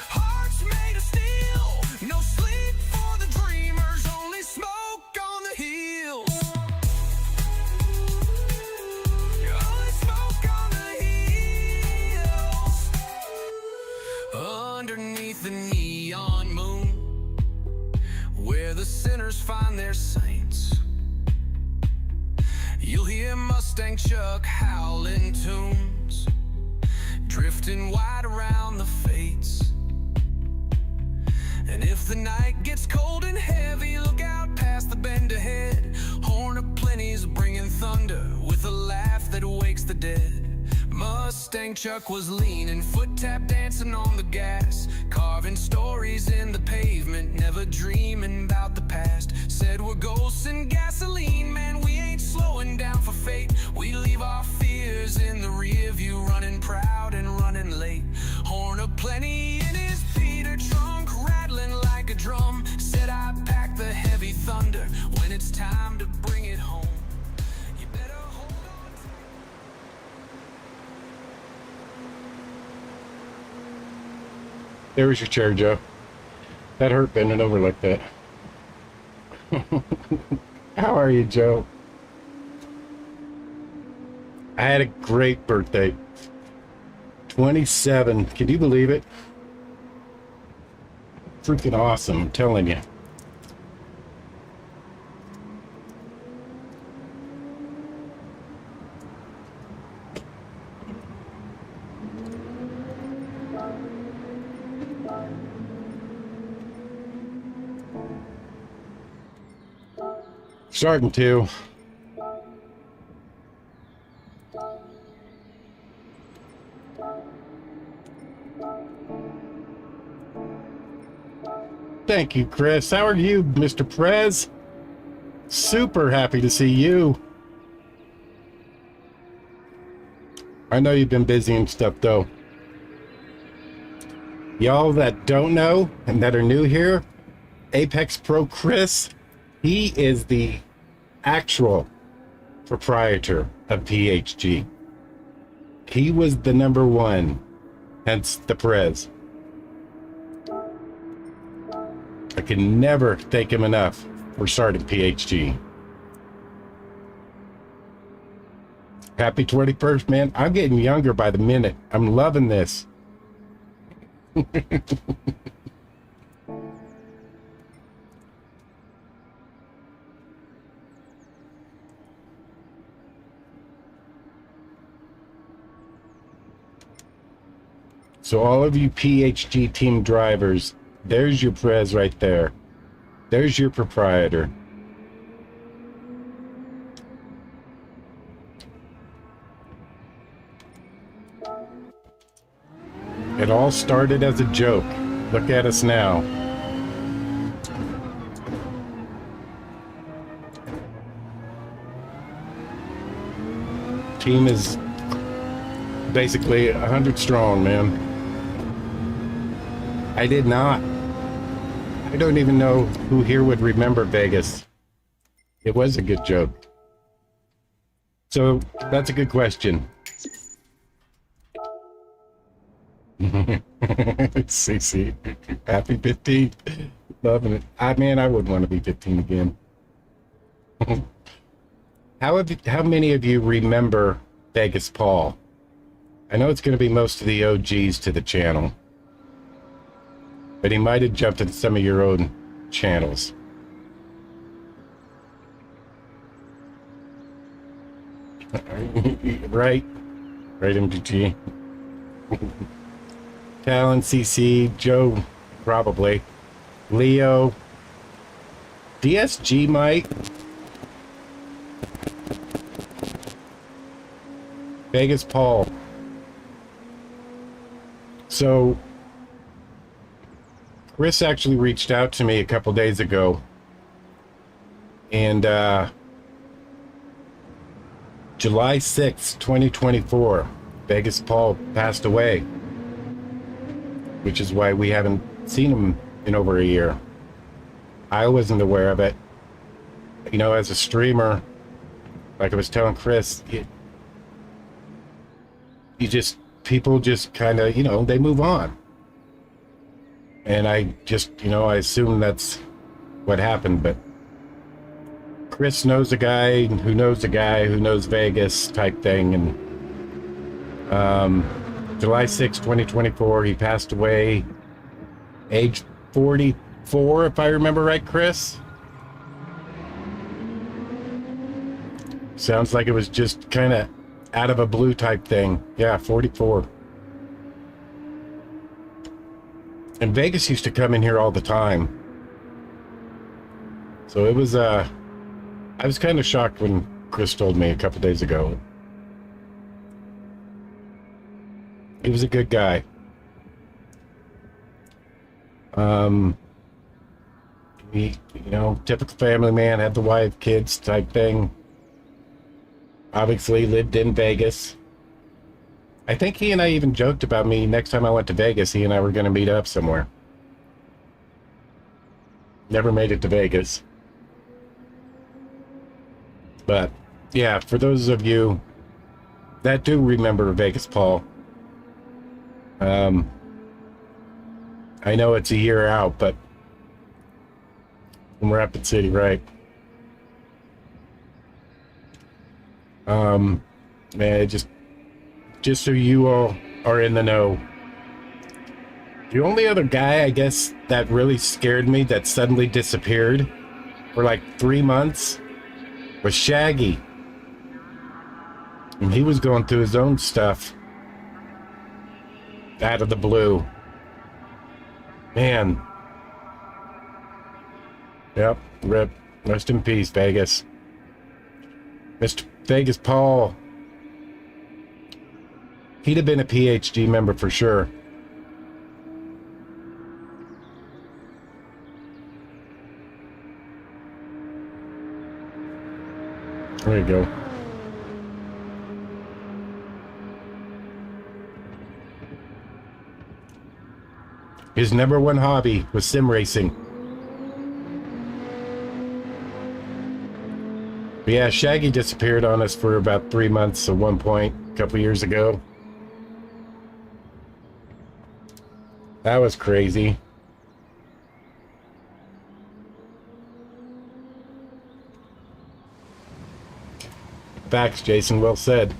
hearts made of steel, no sleep for the dreamers, only smoke on the hills. Only smoke on the hills. Underneath the neon moon, where the sinners find their saints, you'll hear Mustang Chuck howling tunes, drifting wide around the fates. And if the night gets cold and heavy, look out past the bend ahead. Horn of Plenty's bringing thunder with a laugh that wakes the dead. Mustang Chuck was leaning, foot tap dancing on the gas, carving stories in the pavement, never dreaming about the past. Said, "We're ghosts and gasoline, man, we ain't slowing down for fate. We leave our fears in the rear view, running proud and running late." Horn of Plenty in his Peter trunk, rattling like a drum, said, "I pack the heavy thunder when it's time to bring it home. You better hold on tight." There was your chair, Joe. That hurt bending over like that. How are you, Joe? I had a great birthday. 27. Can you believe it? Freaking awesome, I'm telling you. Starting to. Thank you, Chris. How are you, Mr. Prez? Super happy to see you. I know you've been busy and stuff, though. Y'all that don't know and that are new here, Apex Pro Chris, he is the actual proprietor of PHG. He was the #1, hence the Prez. I can never thank him enough for starting PHG. Happy 21st, man. I'm getting younger by the minute. I'm loving this. So all of you PHG team drivers, there's your Prez right there. There's your proprietor. It all started as a joke. Look at us now. Team is basically 100 strong, man. I did not. I don't even know who here would remember Vegas. It was a good joke. So that's a good question. CC, happy 15. Loving it. Man, I wouldn't want to be 15 again. How many of you remember Vegas Paul? I know it's going to be most of the OGs to the channel, but he might have jumped into some of your own channels. Right, MGT. Talon, CC, Joe, probably. Leo. DSG might. Vegas Paul. So, Chris actually reached out to me a couple days ago. And, July 6th, 2024, Vegas Paul passed away. Which is why we haven't seen him in over a year. I wasn't aware of it. You know, as a streamer, like I was telling Chris, people just kind of, you know, they move on. And I just, you know, I assume that's what happened, but Chris knows a guy who knows a guy who knows Vegas type thing. And July 6, 2024, he passed away, age 44, if I remember right, Chris? Sounds like it was just kind of out of a blue type thing. Yeah, 44. And Vegas used to come in here all the time. So it was, I was kind of shocked when Chris told me a couple days ago. He was a good guy. He, you know, typical family man, had the wife, kids type thing. Obviously lived in Vegas. I think he and I even joked about me next time I went to Vegas, he and I were going to meet up somewhere. Never made it to Vegas. But, yeah, for those of you that do remember Vegas Paul, I know it's a year out, but from Rapid City, right? Man, just so you all are in the know. The only other guy, I guess, that really scared me that suddenly disappeared for like 3 months was Shaggy. And he was going through his own stuff out of the blue. Man. Yep, rip. Rest in peace, Vegas. Mr. Vegas Paul. He'd have been a PhD member for sure. There you go. His number one hobby was sim racing. But yeah, Shaggy disappeared on us for about 3 months at one point, a couple years ago. That was crazy. Facts, Jason. Well said.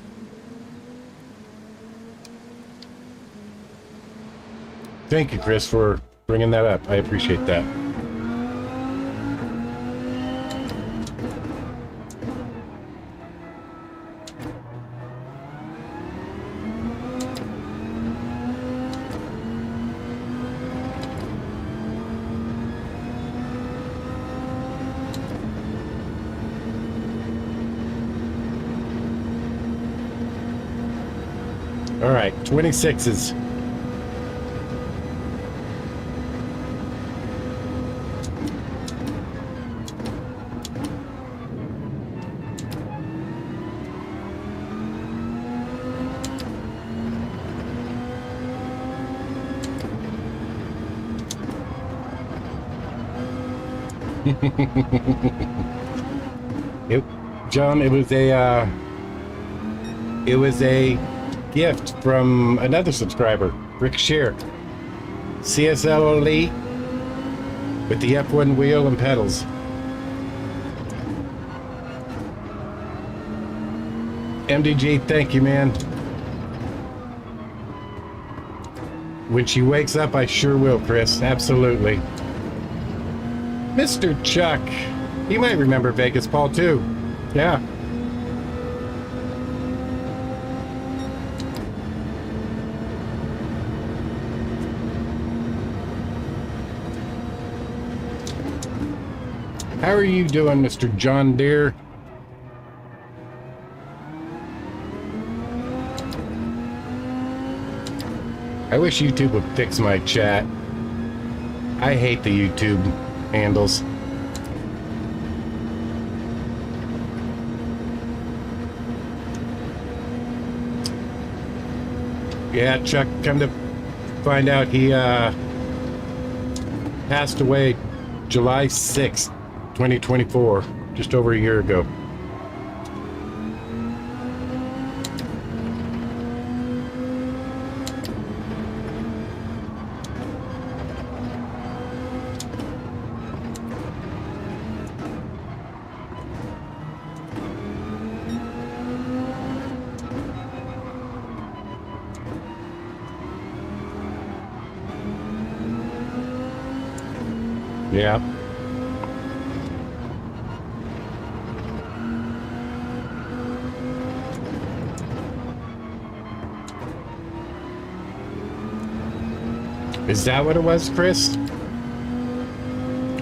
Thank you, Chris, for bringing that up. I appreciate that. All right, 26s. Yep, John, it was a gift from another subscriber, Rick Shear. CSL Elite with the F1 wheel and pedals. MDG, thank you, man. When she wakes up, I sure will, Chris. Absolutely. Mr. Chuck. You might remember Vegas Paul, too. Yeah. How are you doing, Mr. John Deere? I wish YouTube would fix my chat. I hate the YouTube handles. Yeah, Chuck, come to find out he passed away July 6th, 2024, just over a year ago. Yeah. Is that what it was, Chris?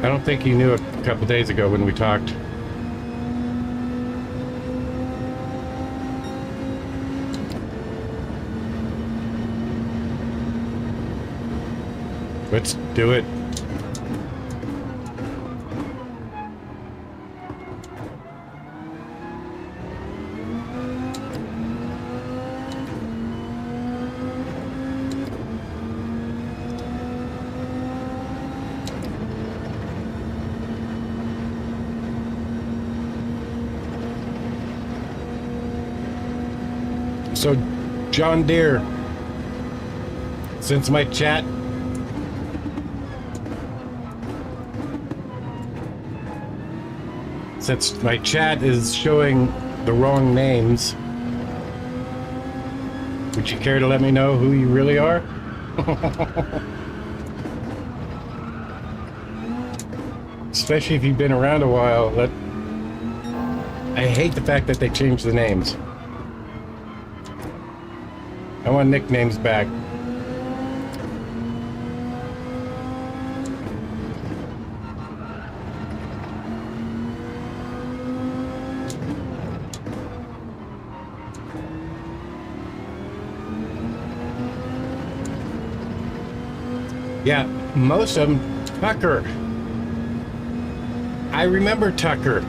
I don't think you knew a couple days ago when we talked. Let's do it. So, John Deere, since my chat is showing the wrong names, would you care to let me know who you really are? Especially if you've been around a while. I hate the fact that they changed the names. I want nicknames back. Yeah, most of them. Tucker. I remember Tucker.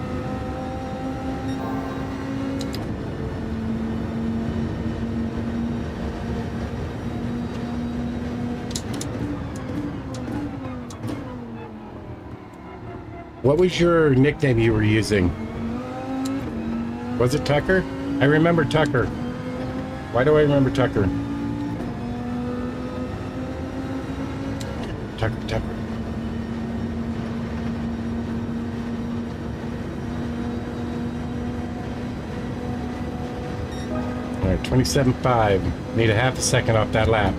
What was your nickname you were using? Was it Tucker? I remember Tucker. Why do I remember Tucker? Tucker. All right, 27.5. Need a half a second off that lap.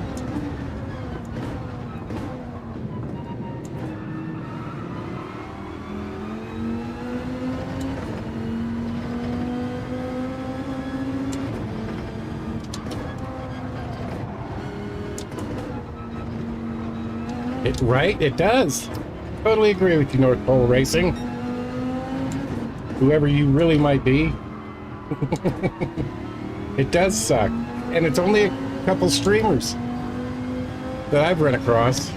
Right? It does. Totally agree with you, North Pole Racing. Whoever you really might be. It does suck. And it's only a couple streamers that I've run across.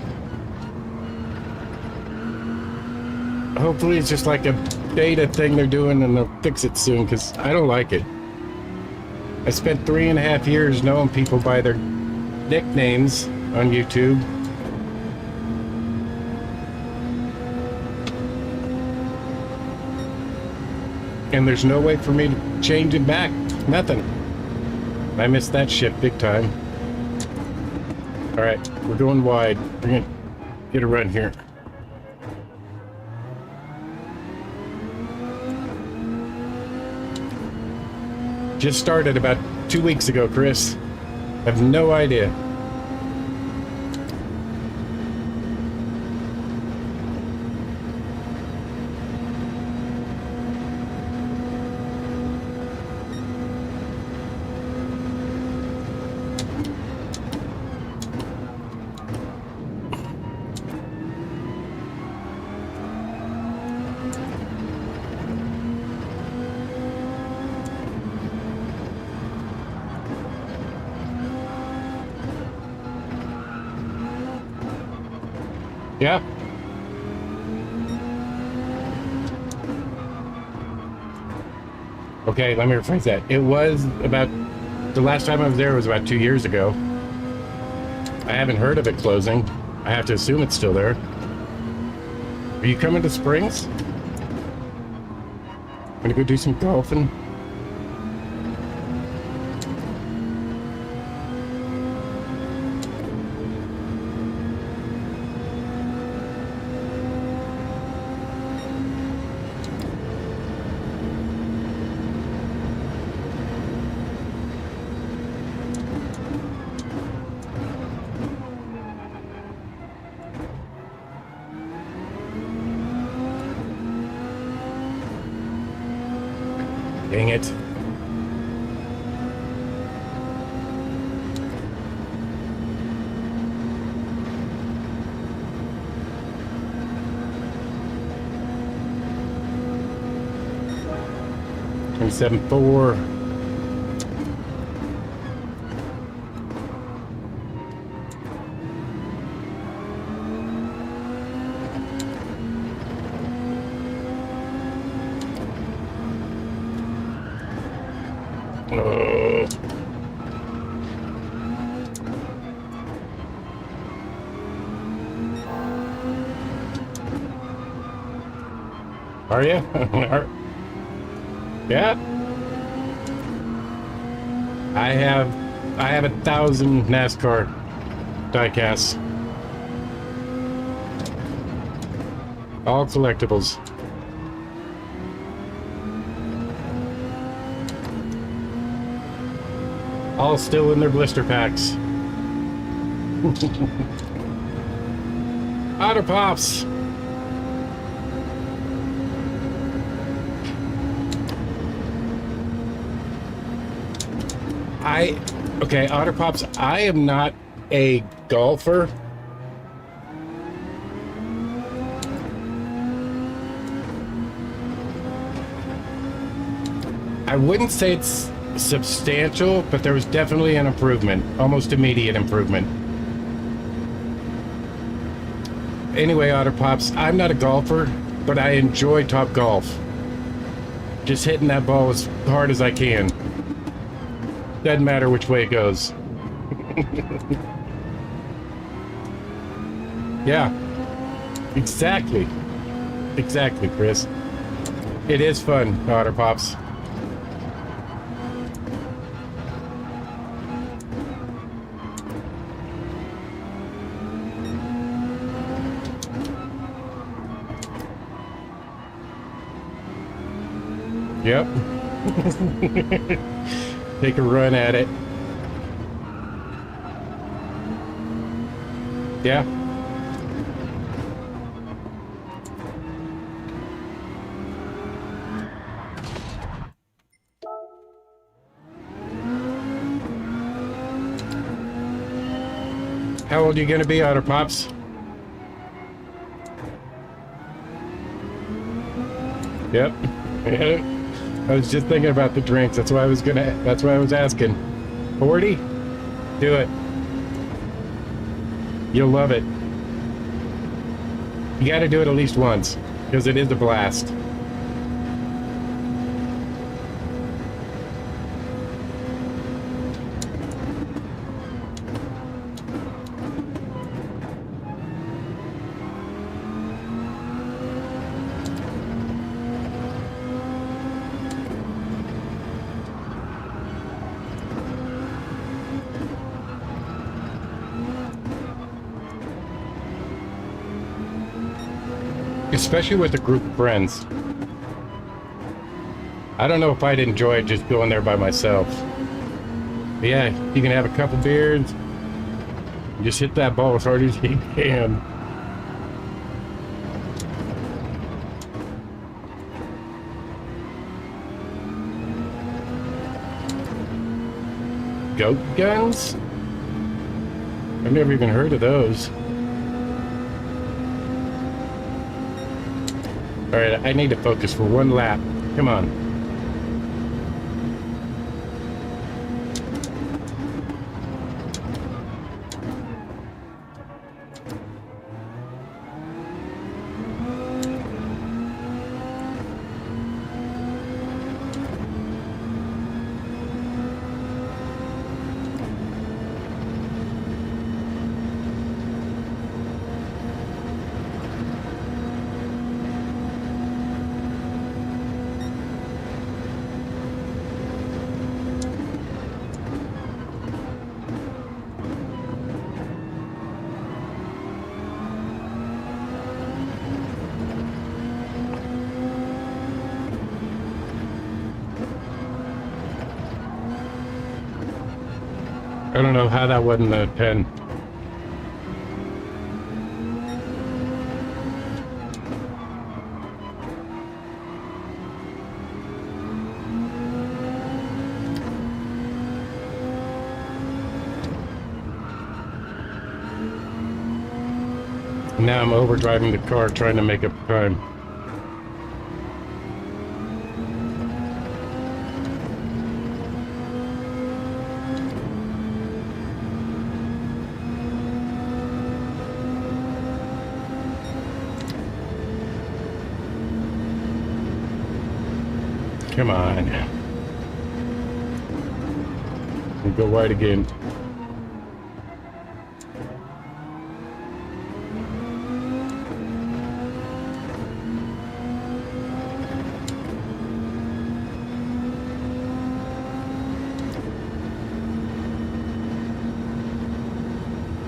Hopefully it's just like a beta thing they're doing and they'll fix it soon, because I don't like it. I spent 3.5 years knowing people by their nicknames on YouTube. And there's no way for me to change it back. Nothing. I missed that shit big time. Alright, we're going wide. We're gonna get a run here. Just started about 2 weeks ago, Chris. I have no idea. Yeah. Okay, let me rephrase that. It was about, the last time I was there was about 2 years ago. I haven't heard of it closing. I have to assume it's still there. Are you coming to Springs? I'm gonna go do some golfing. Dang it. $27.4. Oh. Are you? Yeah. I have 1,000 NASCAR diecasts. All collectibles. All still in their blister packs. Otter Pops. Okay, Otter Pops, I am not a golfer. I wouldn't say it's substantial, but there was definitely an improvement, almost immediate improvement. Anyway, Otter Pops, I'm not a golfer, but I enjoy Top Golf. Just hitting that ball as hard as I can. Doesn't matter which way it goes. Yeah, exactly. Exactly, Chris. It is fun, Otter Pops. Yep. Take a run at it. Yeah. How old are you gonna be, Otter Pops? Yep. I was just thinking about the drinks. That's why I was asking. 40? Do it. You'll love it. You gotta do it at least once, because it is a blast. Especially with a group of friends. I don't know if I'd enjoy just going there by myself. But yeah, you can have a couple beers, and just hit that ball as hard as you can. Goat guns? I've never even heard of those. All right, I need to focus for one lap. Come on. I don't know how that wasn't a 10. Now I'm overdriving the car trying to make up time. Come on. We go wide again.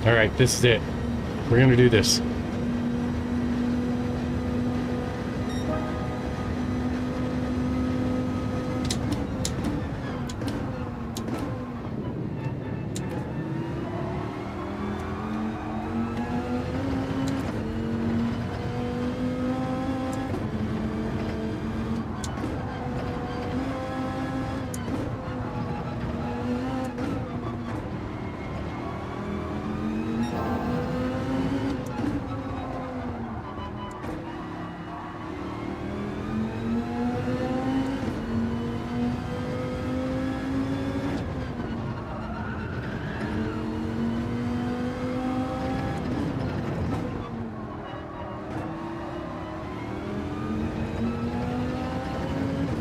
All right, this is it. We're gonna do this.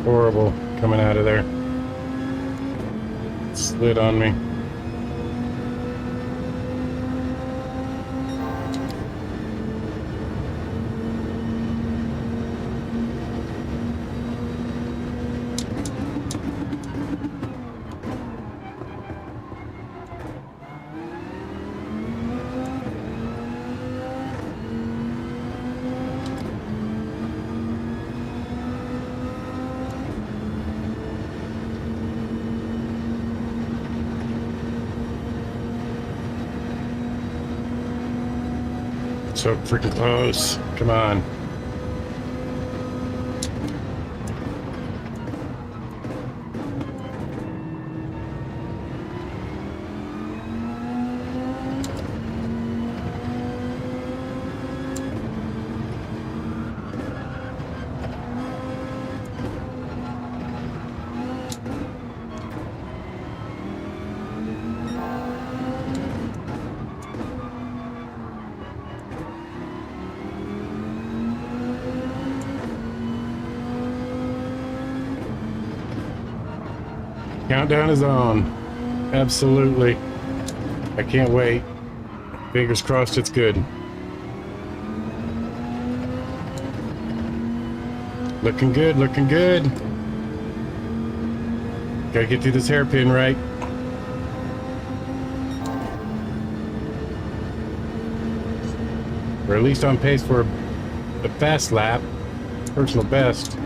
Horrible coming out of there. Slid on me. So freaking close. Come on. Countdown is on. Absolutely. I can't wait. Fingers crossed it's good. Looking good, looking good. Gotta get through this hairpin right. Or at least on pace for a fast lap. Personal best.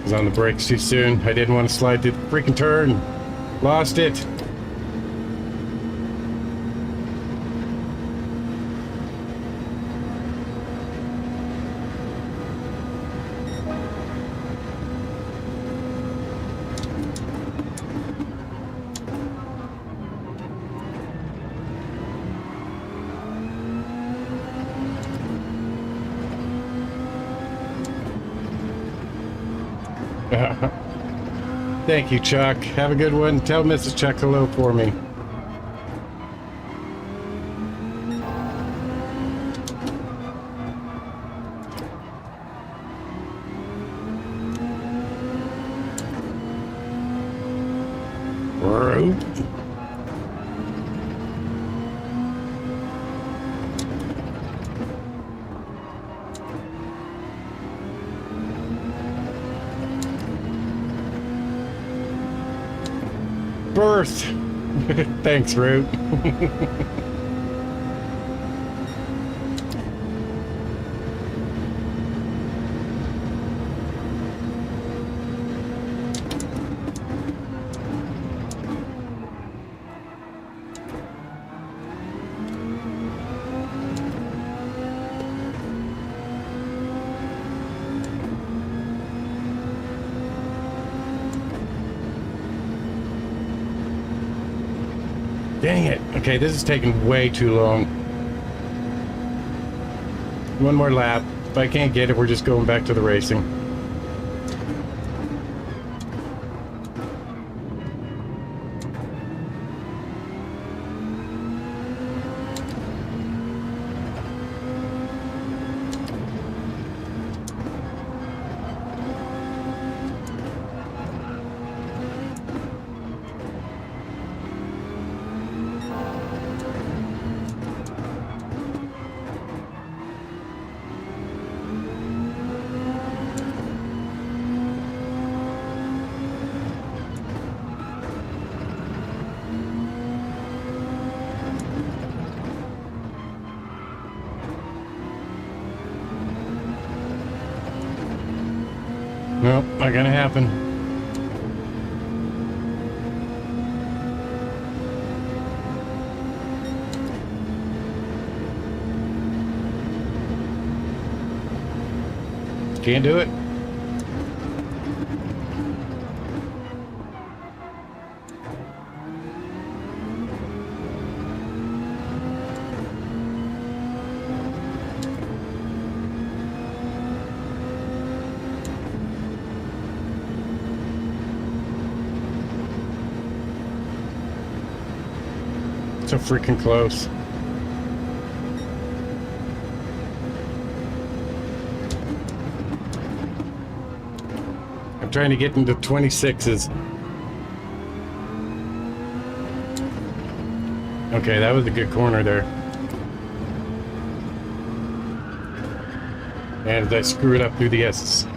Was on the brakes too soon. I didn't want to slide through the freaking turn. Lost it. Thank you, Chuck. Have a good one. Tell Mrs. Chuck hello for me. Birth. Thanks, Root. Dang it. Okay, this is taking way too long. One more lap. If I can't get it, we're just going back to the racing. Nope, not gonna happen. Can't do it. So freaking close. I'm trying to get into 26s. Okay, that was a good corner there. And I screw it up through the S's.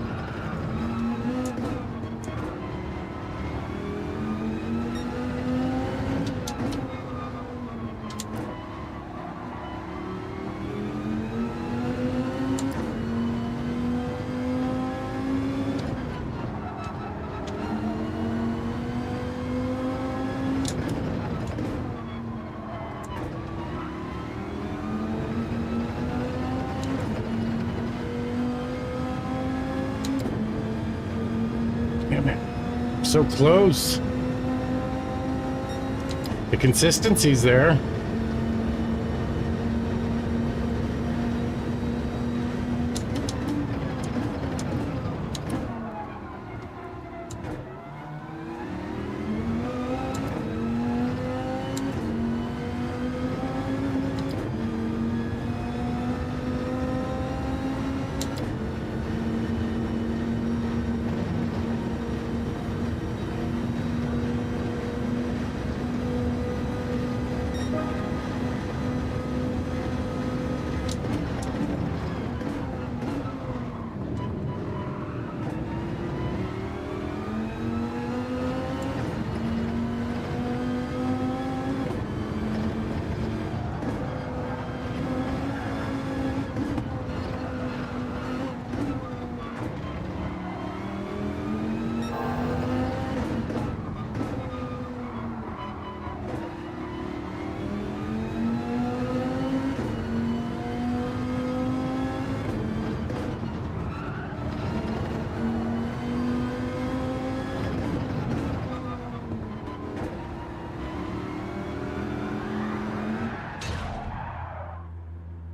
So close. The consistency's there.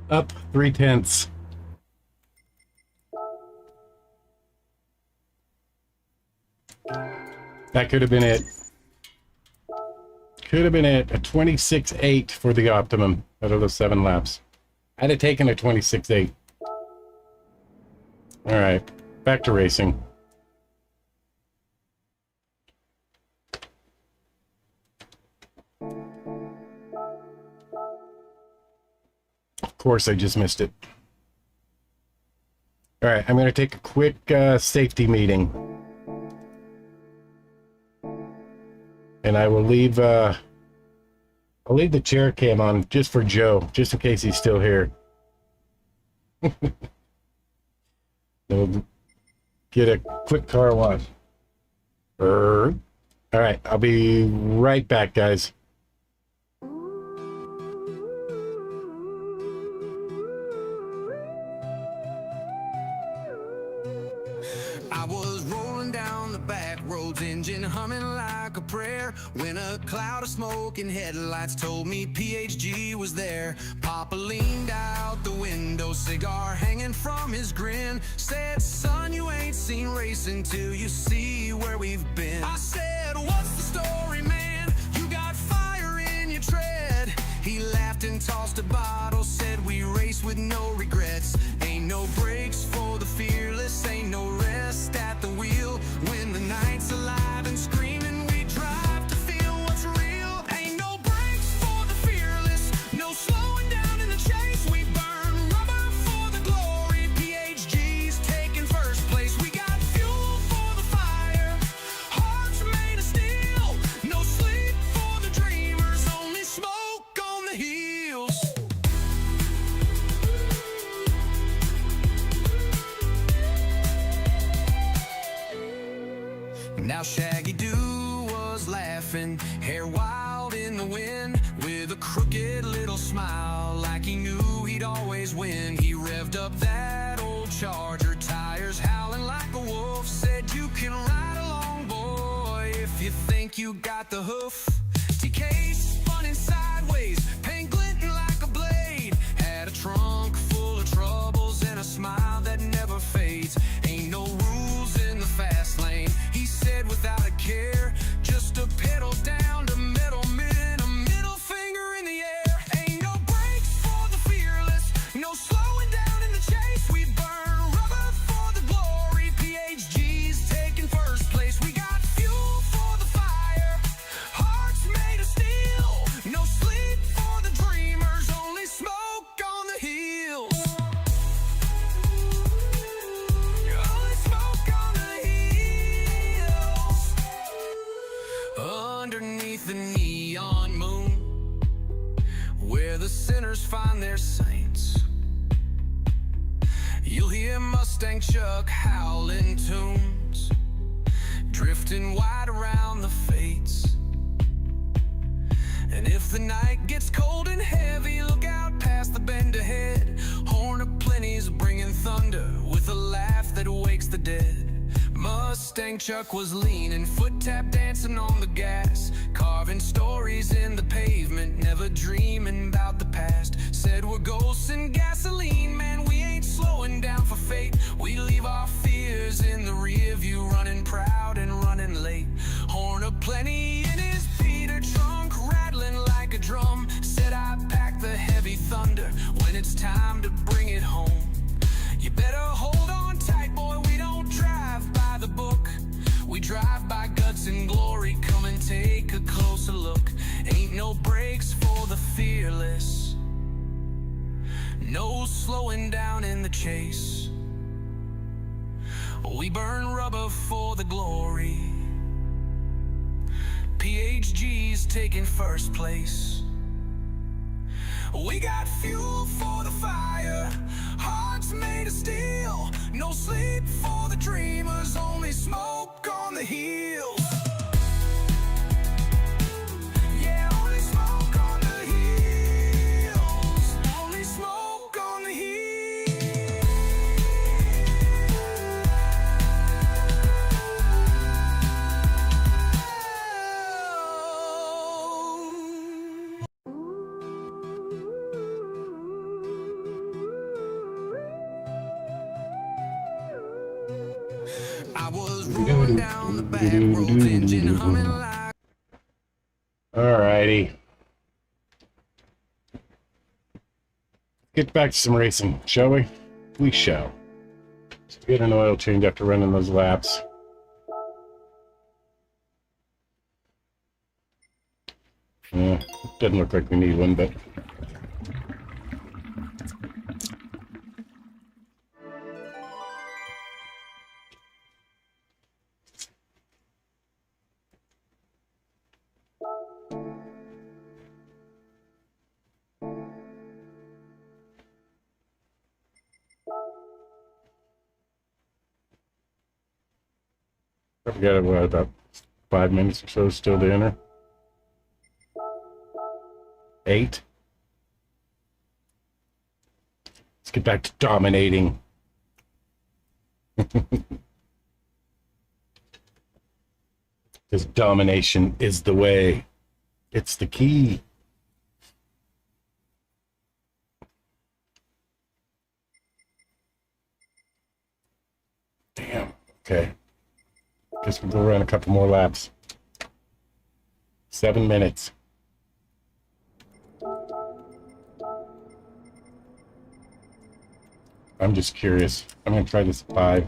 Up 3/10. That could have been it. Could have been it. A 26.8 for the optimum out of those 7 laps. I'd have taken a 26.8. All right, back to racing. Of course, I just missed it. All right, I'm going to take a quick safety meeting. And I will leave, I'll leave the chair cam on just for Joe, just in case he's still here. We'll get a quick car wash. All right, I'll be right back, guys. I was rolling down the back roads, engine humming like a prayer. when a cloud of smoke and headlights told me PHG was there. Papa leaned out the window, cigar hanging from his grin, said, son, you ain't seen racing till you see where we've been. I said, what's the story, man? You got fire in your tread. He laughed and tossed a bottle, said, we race with no regrets. Ain't no brakes for the fearless, ain't no rest at the wheel. When the night's alive and screaming, we drive to feel what's real. Ain't no brakes for the fearless, no slowing down in the chase. We burn rubber for the glory, PHG's taking first place. We got fuel for the fire, hearts made of steel. No sleep for the dreamers, only smoke on the heels. Now Shaggy Doo was laughing, hair wild in the wind, with a crooked little smile, like he knew he'd always win. He revved up that old Charger, tires howling like a wolf, said, you can ride along, boy, if you think you got the hoof. TK spun sideways, paint glinting like a blade, had a trunk full of troubles and a smile that never fades. Ain't no rules in the fast lane, he said without a care, just a pedal down to metal men, a middle finger in the air. Ain't no brakes for the fearless, no slowing down in the chase. We burn rubber for the glory, PHG's taking first place. We got fuel for the fire, hearts made of steel. No sleep for the dreamers, only smoke on the heels. Only smoke on the heels. Underneath the neon moon, where the sinners find their saints, you'll hear Mustang Chuck howling tunes, drifting wide around the fates. And if the night gets cold and heavy, look out past the bend ahead. Horn of Plenty's bringing thunder with a laugh that wakes the dead. Mustang Chuck was leaning, foot tap dancing on the gas, carving stories in the pavement, never dreaming about the past. Said, we're ghosts in gasoline, man, we ain't slowing down for fate. We leave our fears in the rear view, running proud and running late. Horn of Plenty in his Peter trunk, rattling like a drum, said, I pack the heavy thunder when it's time to bring it home. You better hold on tight, boy, we don't drive by the book, we drive by guts and glory. Come and take a closer look. Ain't no brakes for the fearless, no slowing down in the chase. We burn rubber for the glory, PHG's taking first place. We got fuel for the fire, hearts made of steel. No sleep for the dreamers, only smoke on the heels. Yeah, only smoke on the heels. Only smoke on the heels. I was rolling down the back road, engine humming like. Alrighty. Get back to some racing, shall we? We shall. So get an oil change after running those laps. Doesn't look like we need one, but I've got what, about 5 minutes or so still to enter. 8. Let's get back to dominating. Because domination is the way. It's the key. Damn. Okay. Guess we'll go around a couple more laps. 7 minutes. I'm just curious. I'm going to try this at 5.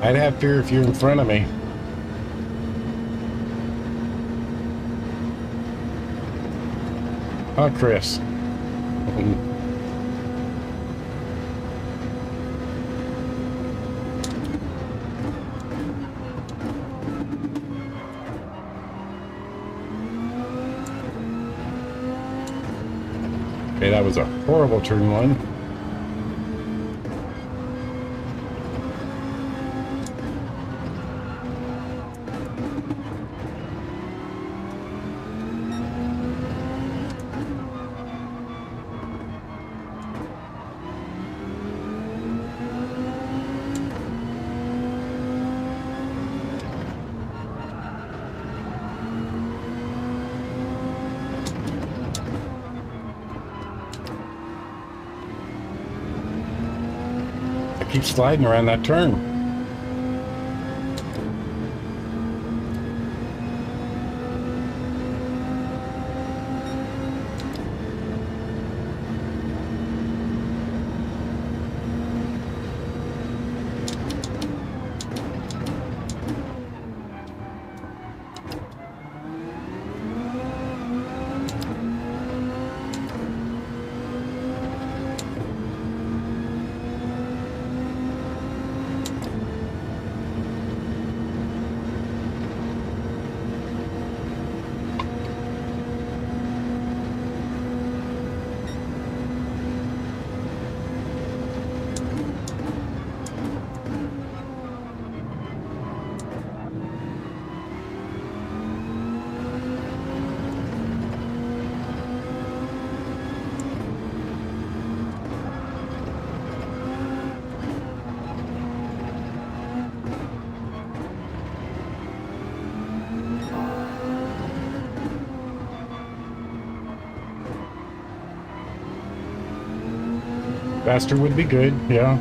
I'd have fear if you're in front of me. Oh, Chris. Okay, that was a horrible turn 1. Keep sliding around that turn. Faster would be good, yeah.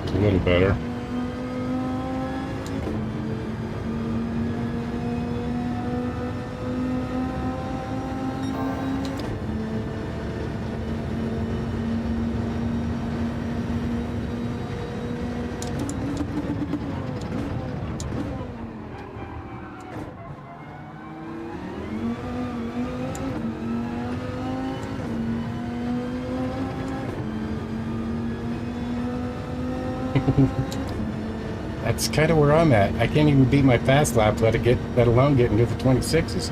A little better. That's kind of where I'm at. I can't even beat my fast lap, let alone get into the 26s.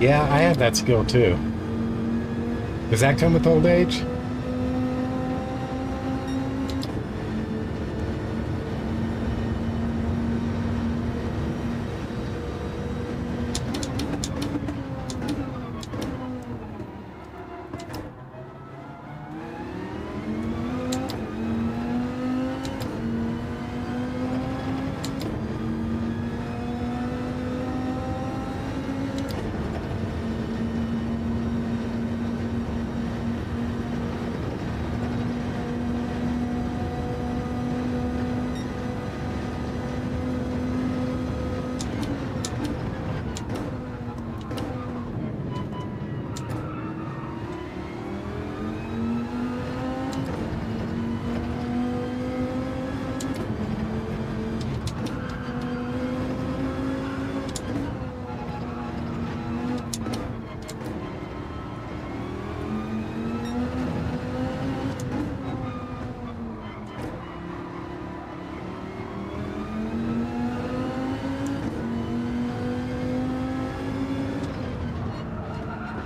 Yeah, I have that skill too. Does that come with old age?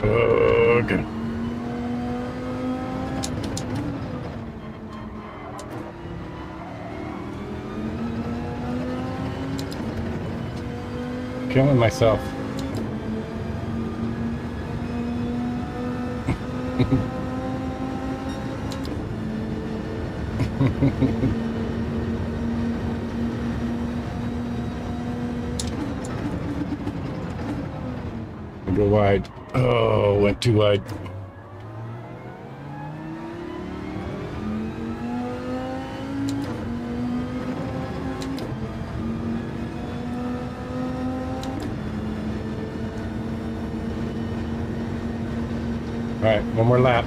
Okay. Killing myself. Go wide. Oh, went too wide. All right, one more lap.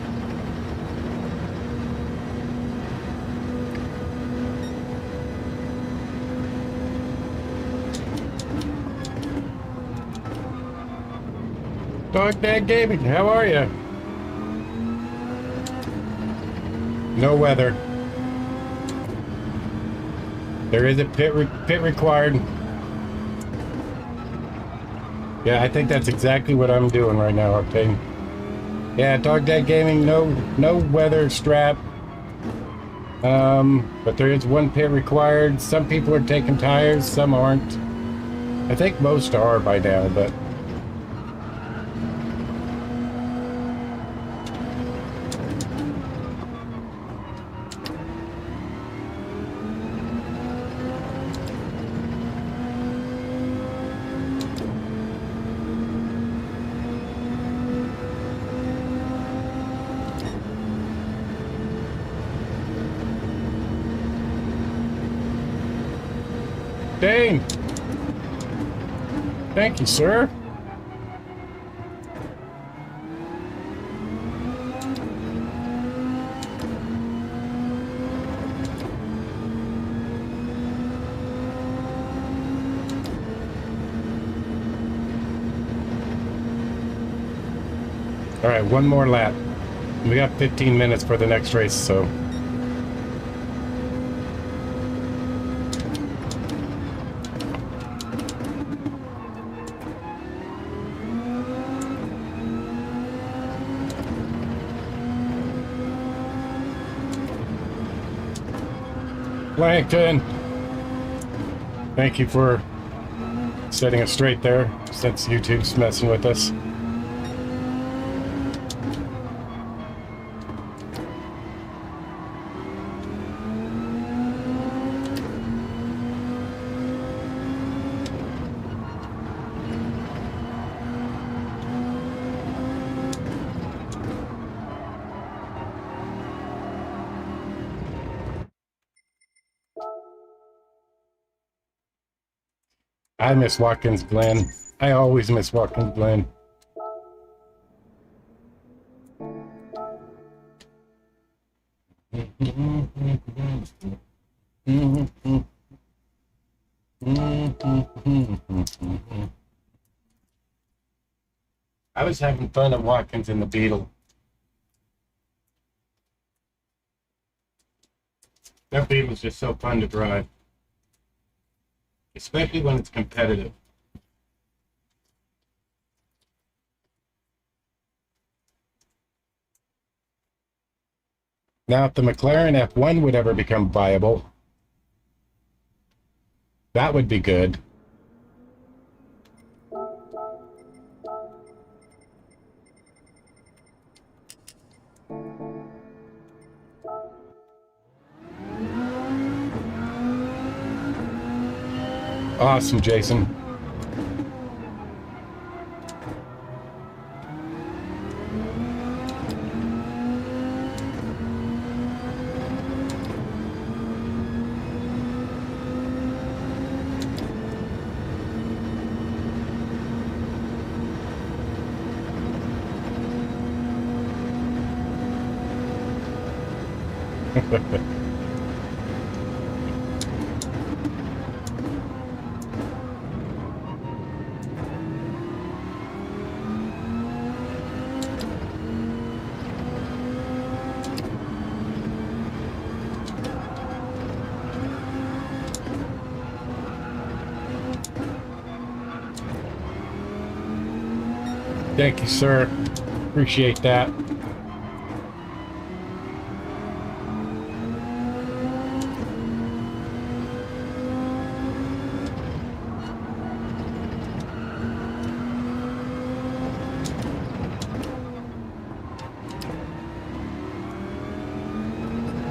Dog Dad Gaming, how are you? No weather. There is a pit required. Yeah, I think that's exactly what I'm doing right now, Octane. Yeah, Dog Dad Gaming, no weather strap. But there is one pit required. Some people are taking tires, some aren't. I think most are by now, but Dane! Thank you, sir. All right, one more lap. We got 15 minutes for the next race, so. Plankton, thank you for setting us straight there, since YouTube's messing with us. I miss Watkins Glen. I always miss Watkins Glen. I was having fun at Watkins and the Beetle. That Beetle's just so fun to drive. Especially when it's competitive. Now, if the McLaren F1 would ever become viable, that would be good. Awesome, Jason. Thank you, sir. Appreciate that.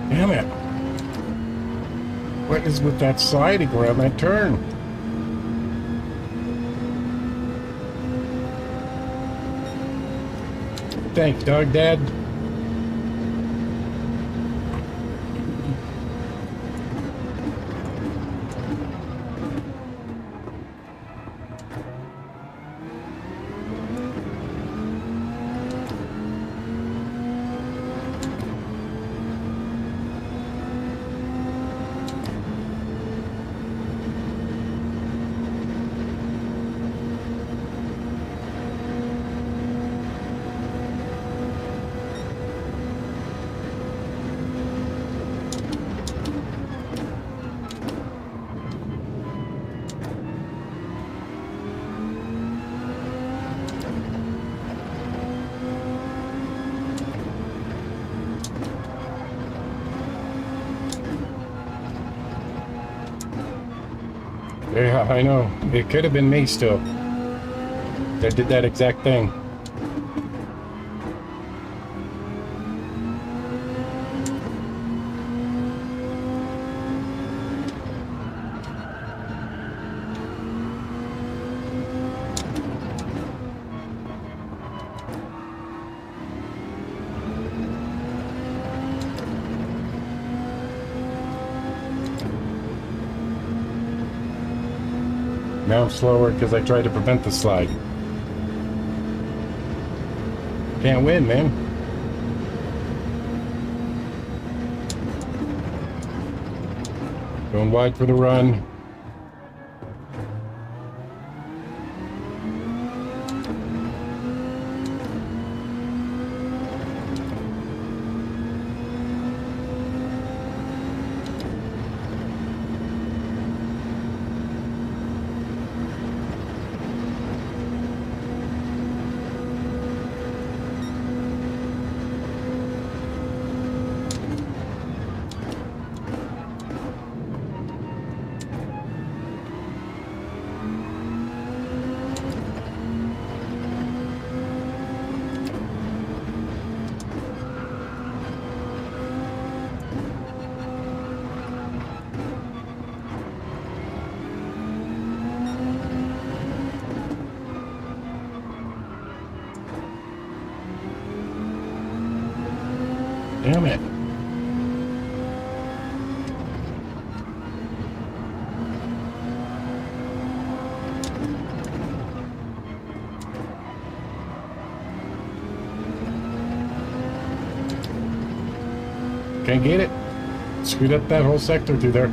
Damn it. What is with that sliding around that turn? Thanks, Dog Dad. Yeah, I know. It could have been me still. That did that exact thing. Now I'm slower because I tried to prevent the slide. Can't win, man. Going wide for the run. Damn it. Can't get it. Screwed up that whole sector through there.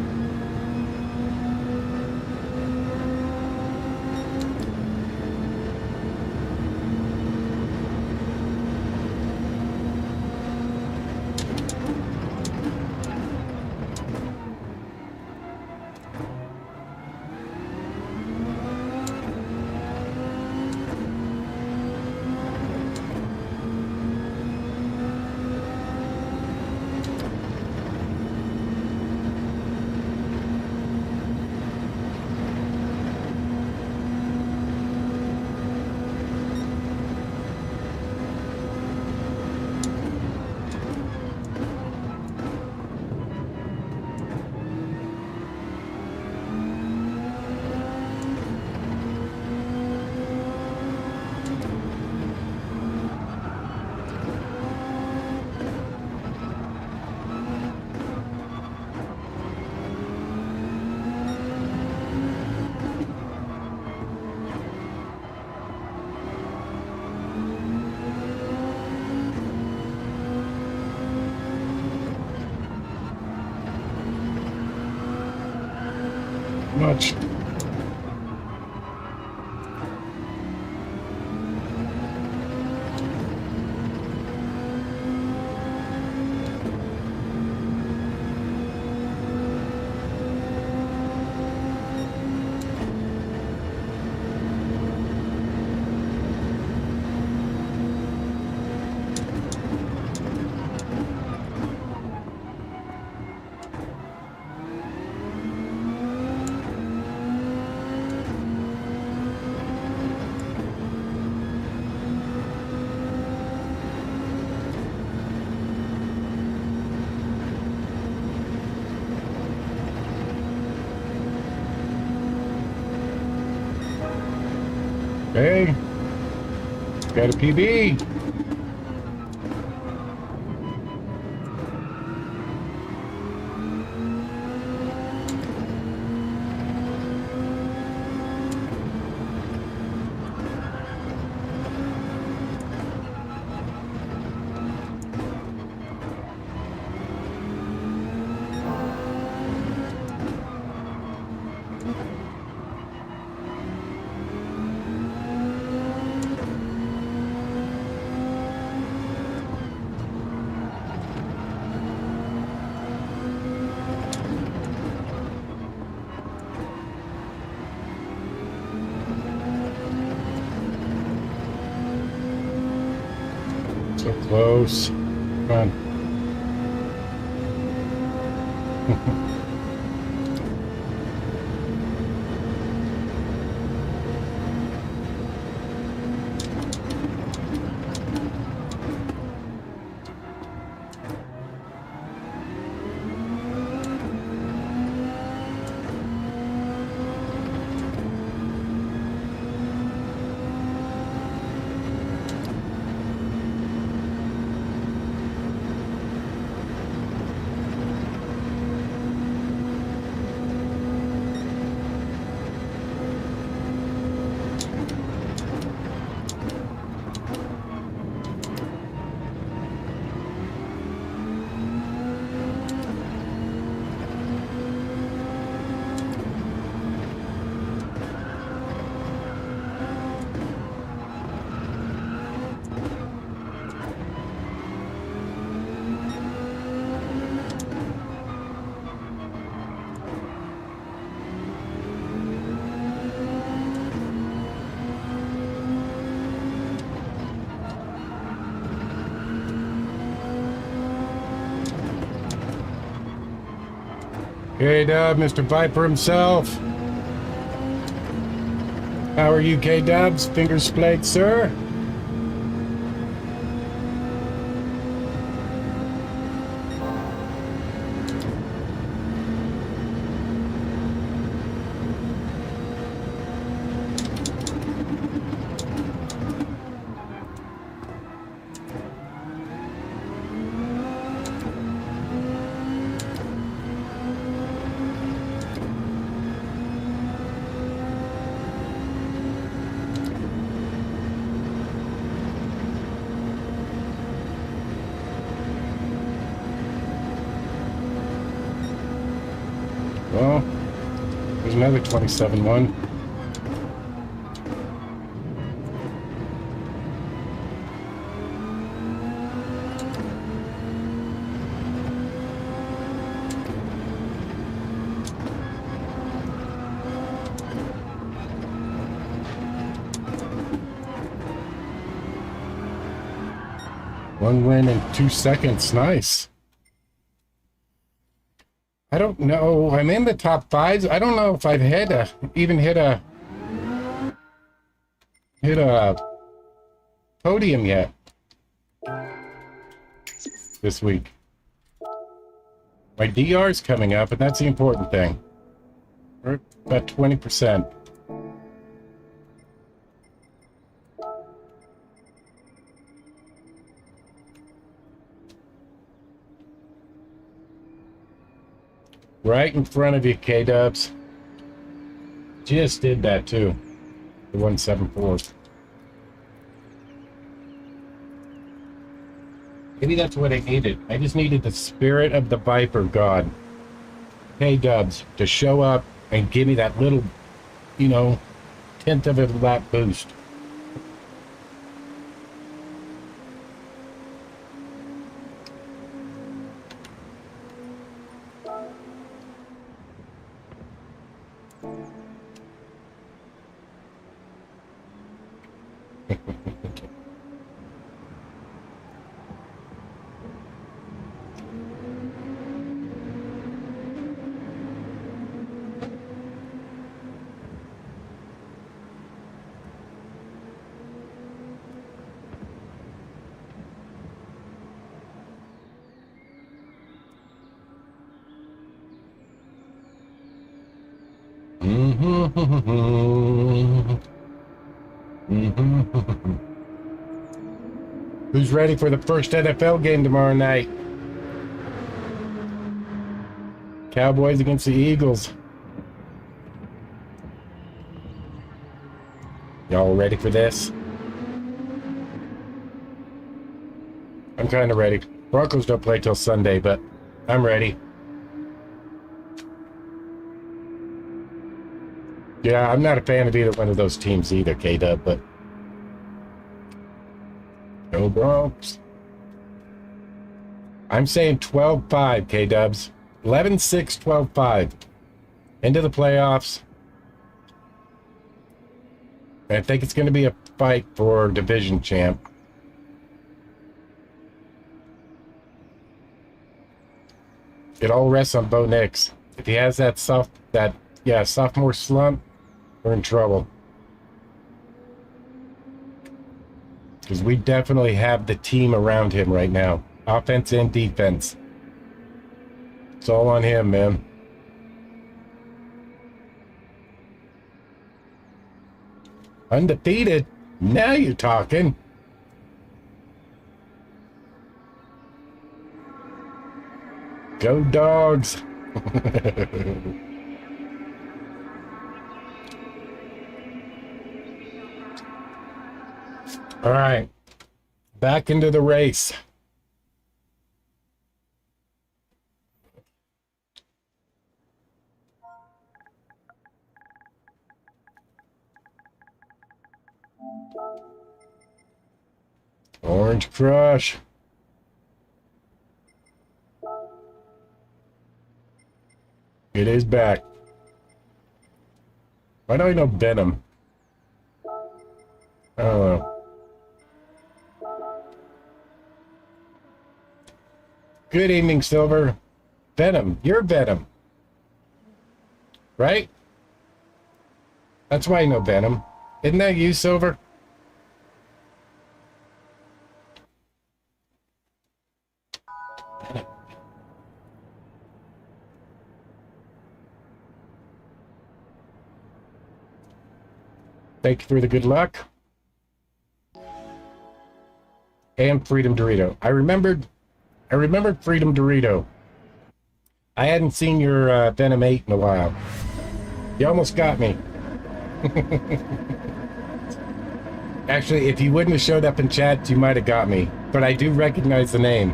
Much. Hey, got a PB. So close. Come on. K-Dub, Mr. Viper himself. How are you, K-Dubs? Fingers splayed, sir? Well, there's another 27-1. One win in 2 seconds. Nice. I don't know. I'm in the top 5. I don't know if I've even hit a podium yet this week. My DR is coming up, and that's the important thing. We're about 20%. Right in front of you, K-Dubs. Just did that, too. The 174. Maybe that's what I needed. I just needed the spirit of the Viper God, K-Dubs, to show up and give me that little, you know, tenth of a lap boost. Who's ready for the first NFL game tomorrow night? Cowboys against the Eagles. Y'all ready for this? I'm kind of ready. Broncos don't play till Sunday, but I'm ready. Yeah, I'm not a fan of either one of those teams either, K-Dub, but go Bronx. I'm saying 12-5, K-Dubs. 11-6, 12-5. Into the playoffs. I think it's going to be a fight for division champ. It all rests on Bo Nix. If he has that sophomore slump, we're in trouble. Because we definitely have the team around him right now. Offense and defense. It's all on him, man. Undefeated? Now you're talking. Go Dogs. All right. Back into the race. Orange Crush. It is back. Why do I know Venom? I don't know. Good evening, Silver. Venom. You're Venom. Right? That's why I know Venom. Isn't that you, Silver? Thank you for the good luck. And Freedom Dorito. I remembered Freedom Dorito. I hadn't seen your Venom 8 in a while. You almost got me. Actually, if you wouldn't have showed up in chat, you might have got me. But I do recognize the name.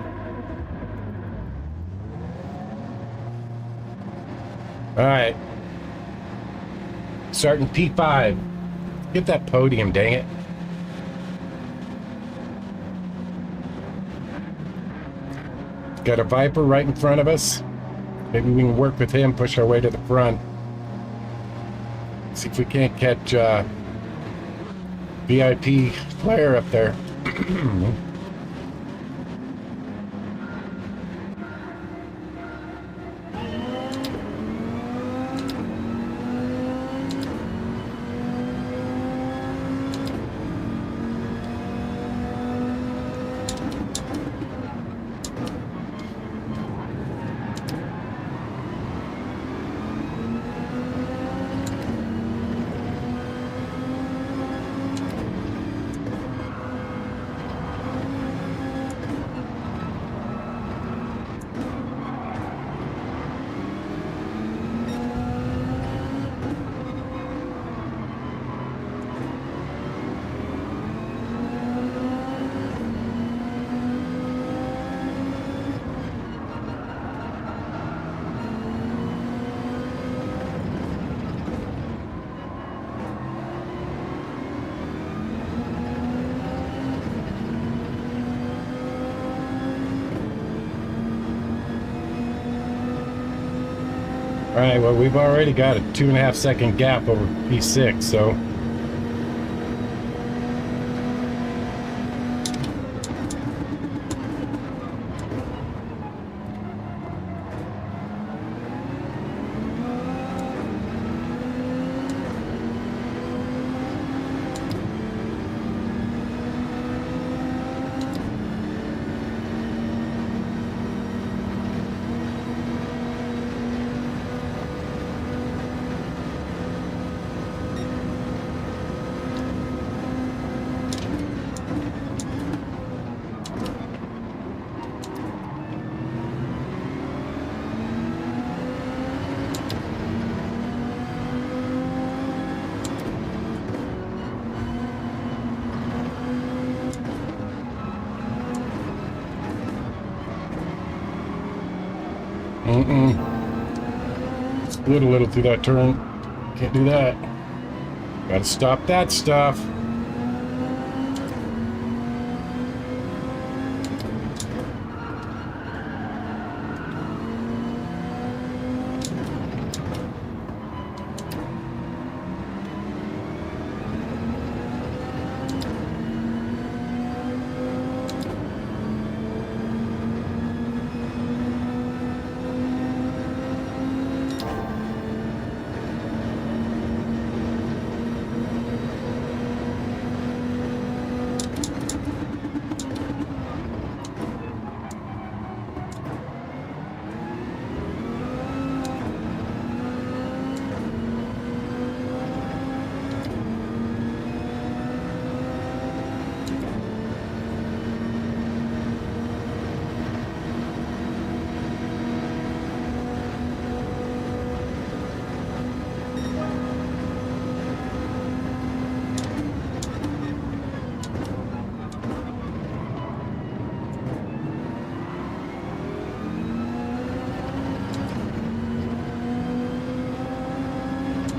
Alright. Starting P5. Get that podium, dang it. Got a Viper right in front of us. Maybe we can work with him, push our way to the front. See if we can't catch VIP Flare up there. Alright, well, we've already got a 2.5 second gap over P6, so Split a little through that turn. Can't do that. Gotta stop that stuff.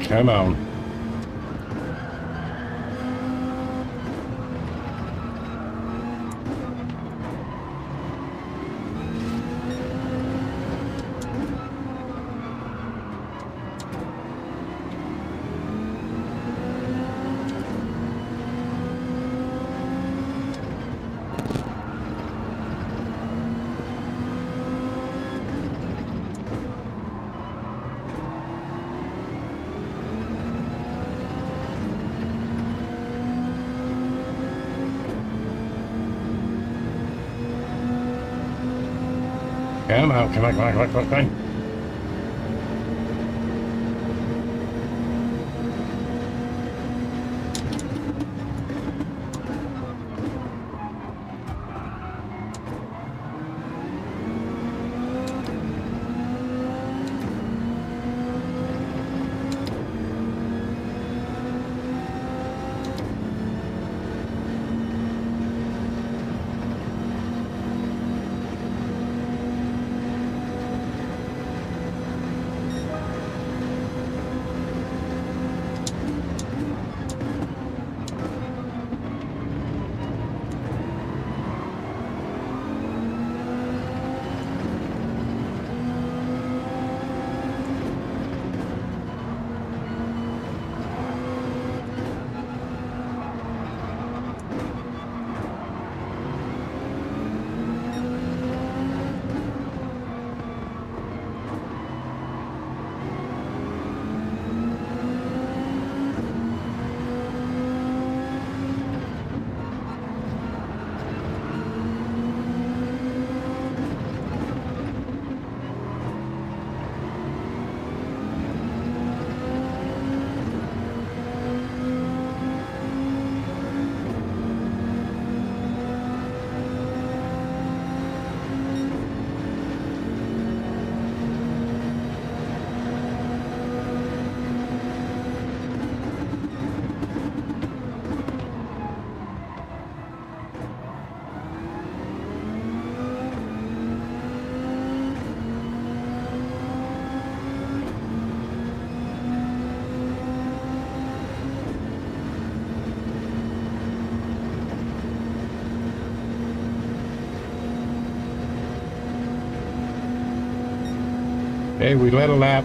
Come on. Come on, come on, come on, come on, come on, come on. Hey, we led a lap.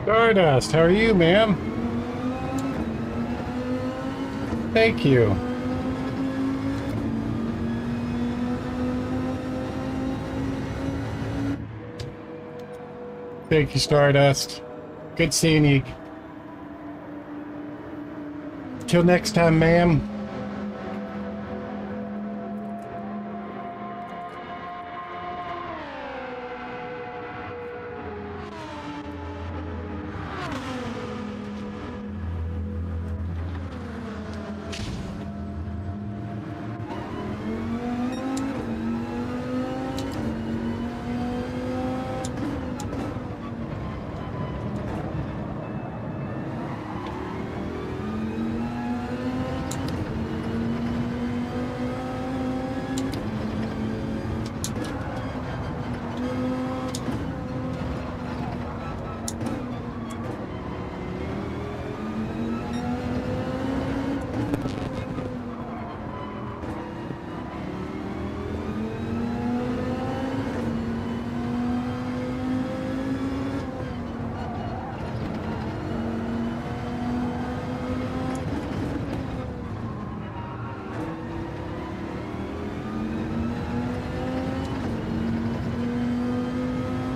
Stardust, how are you, ma'am? Thank you. Thank you, Stardust. Good seeing you. Till next time, ma'am.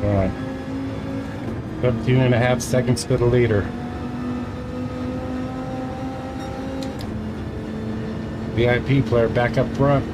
All right. 17.5 seconds to the leader. VIP player back up front.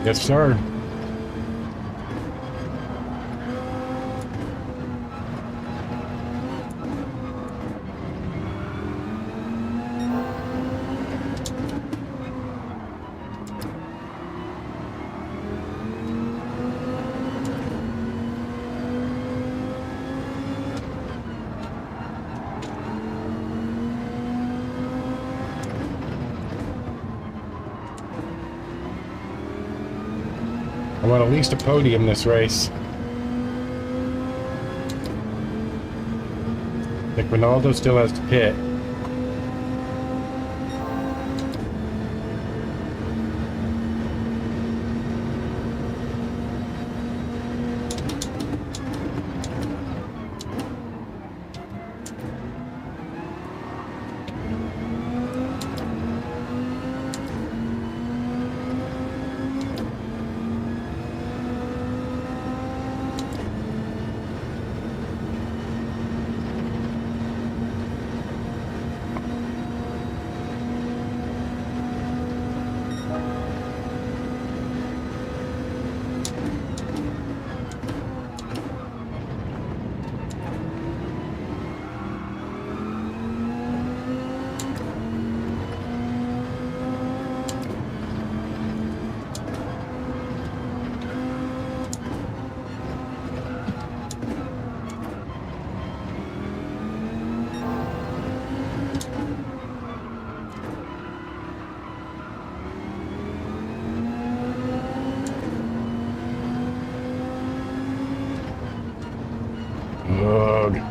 Yes, sir. I want at least a podium this race. I think Ronaldo still has to pit. Ugh.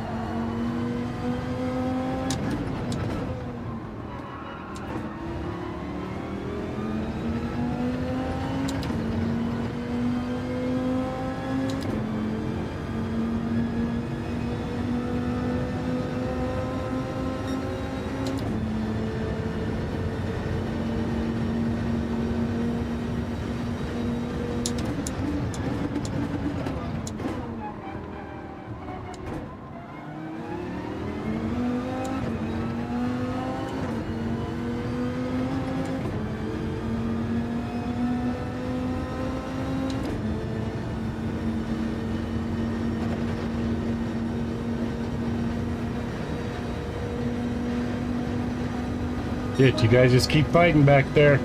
Shit, you guys just keep fighting back there.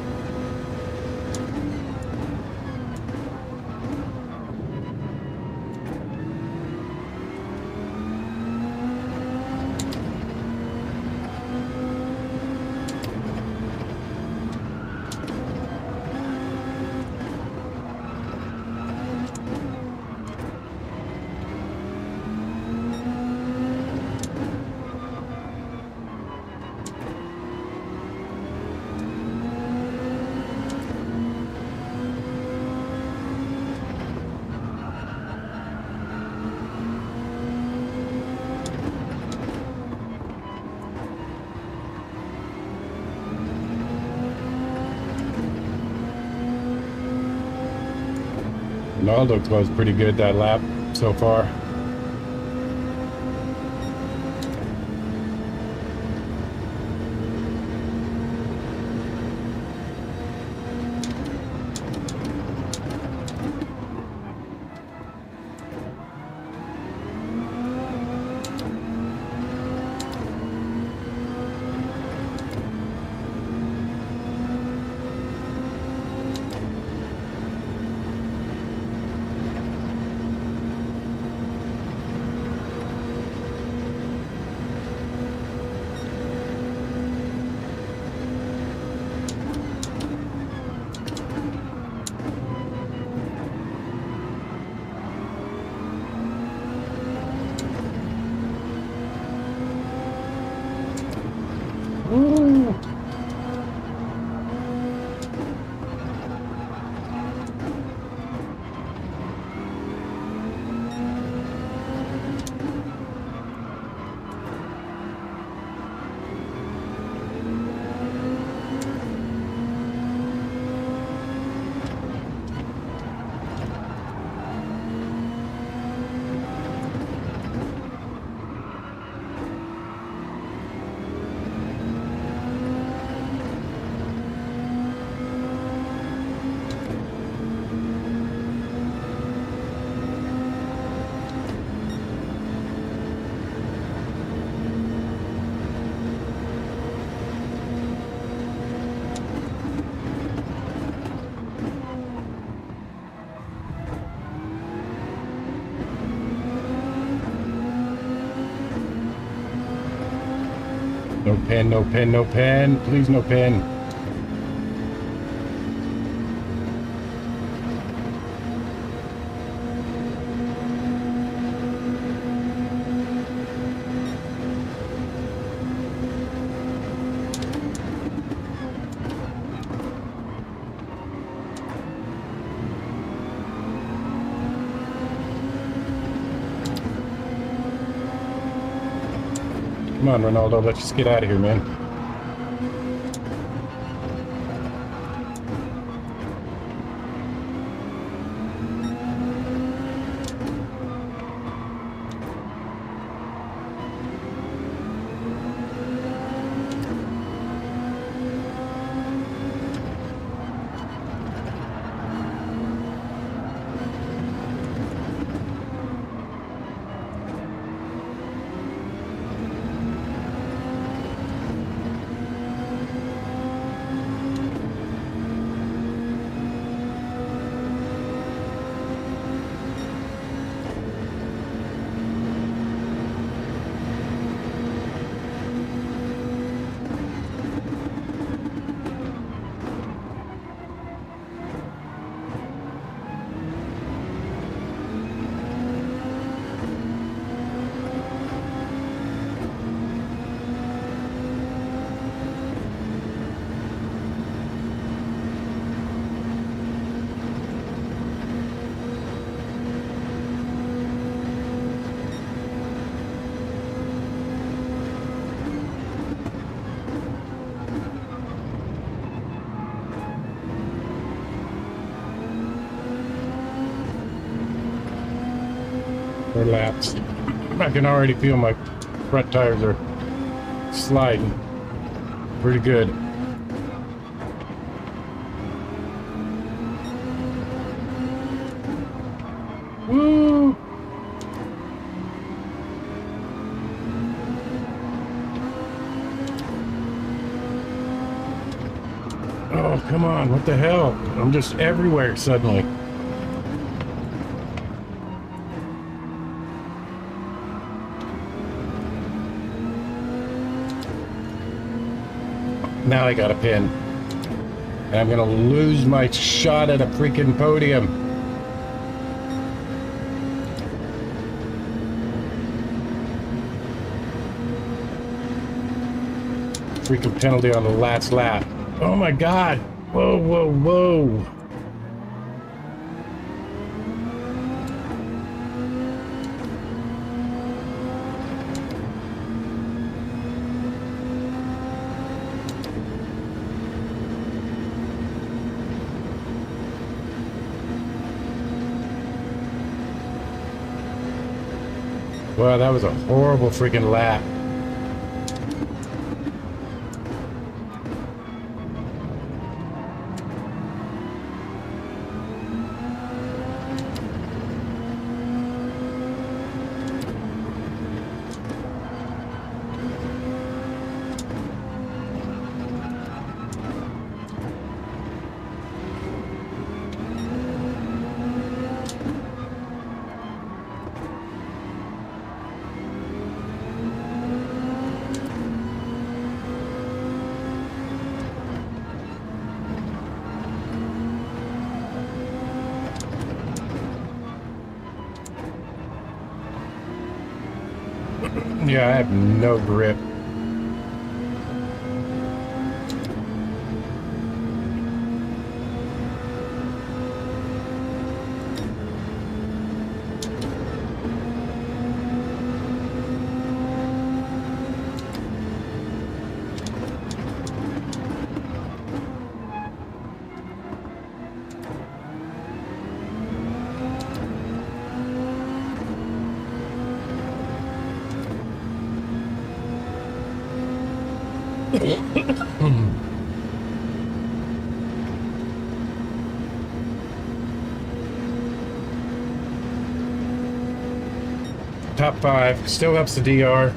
No, looks was pretty good that lap so far. Woo! No pen, no pen, no pen. Please, no pen. Come on, Ronaldo, let's just get out of here, man. Relaxed. I can already feel my front tires are sliding pretty good. Woo! Oh, come on. What the hell? I'm just everywhere suddenly. Now I got a pin. And I'm gonna lose my shot at a freaking podium. Freaking penalty on the last lap. Oh my god. Whoa, whoa, whoa. Wow, that was a horrible freaking lap. Yeah, I have no grip. Top 5 still helps the DR.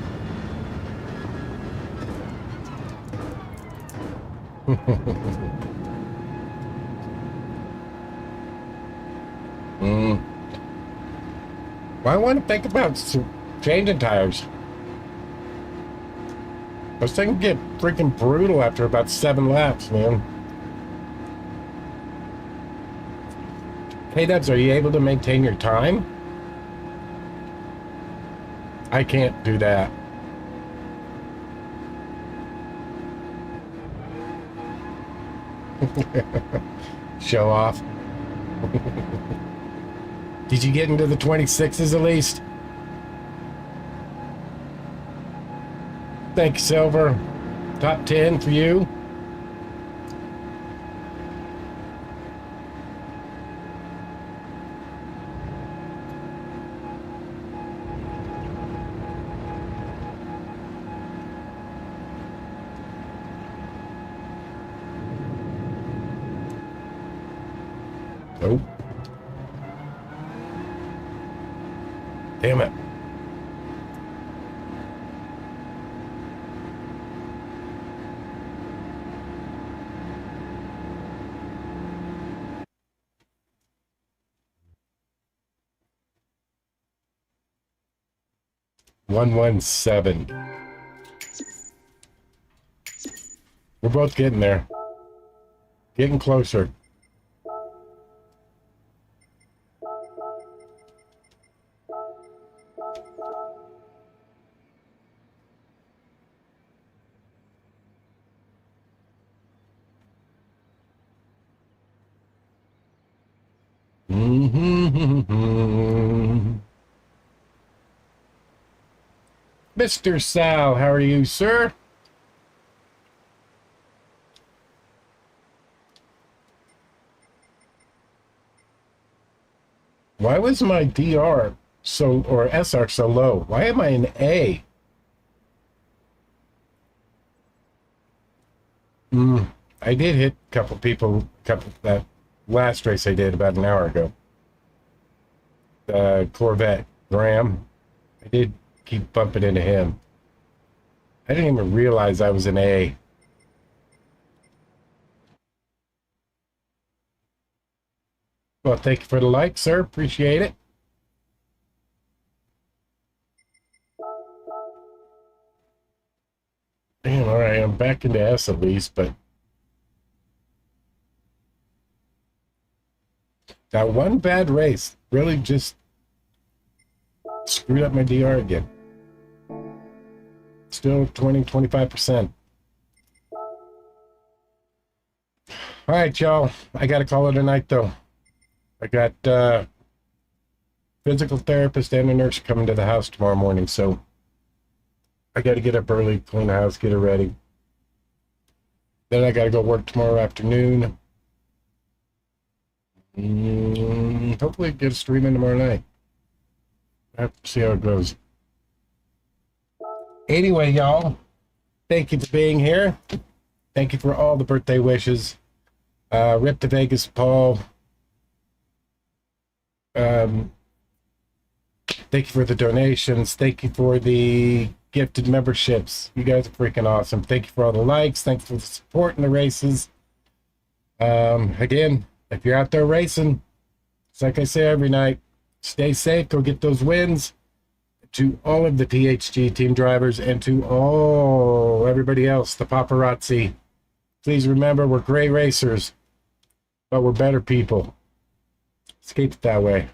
Well, I want to think about changing tires. Those things get freaking brutal after about 7 laps, man. Hey, Dubs, are you able to maintain your time? I can't do that. Show off. Did you get into the 26s at least? Thanks, Silver. Top 10 for you. Nope. Damn it. One seven. We're both getting there. Getting closer. Mr. Sal, how are you, sir? Why was my DR or SR so low? Why am I an A? I did hit a couple people, that last race I did about an hour ago. Corvette Graham. I did keep bumping into him. I didn't even realize I was an A. Well, thank you for the like, sir. Appreciate it. Damn, all right, I'm back into S at least, but that one bad race really just screwed up my DR again. Still 25%. All right, y'all. I got to call it a night, though. I got physical therapist and a nurse coming to the house tomorrow morning, so I got to get up early, clean the house, get it ready. Then I got to go work tomorrow afternoon. Hopefully get a stream in tomorrow night. I have to see how it goes. Anyway, y'all, thank you for being here. Thank you for all the birthday wishes. Rip to Vegas, Paul. Thank you for the donations. Thank you for the gifted memberships. You guys are freaking awesome. Thank you for all the likes. Thanks for the support in the races. Again, if you're out there racing, it's like I say every night, stay safe, go get those wins. To all of the PHG team drivers and to everybody else, the paparazzi, please remember we're great racers, but we're better people. Let's keep it that way.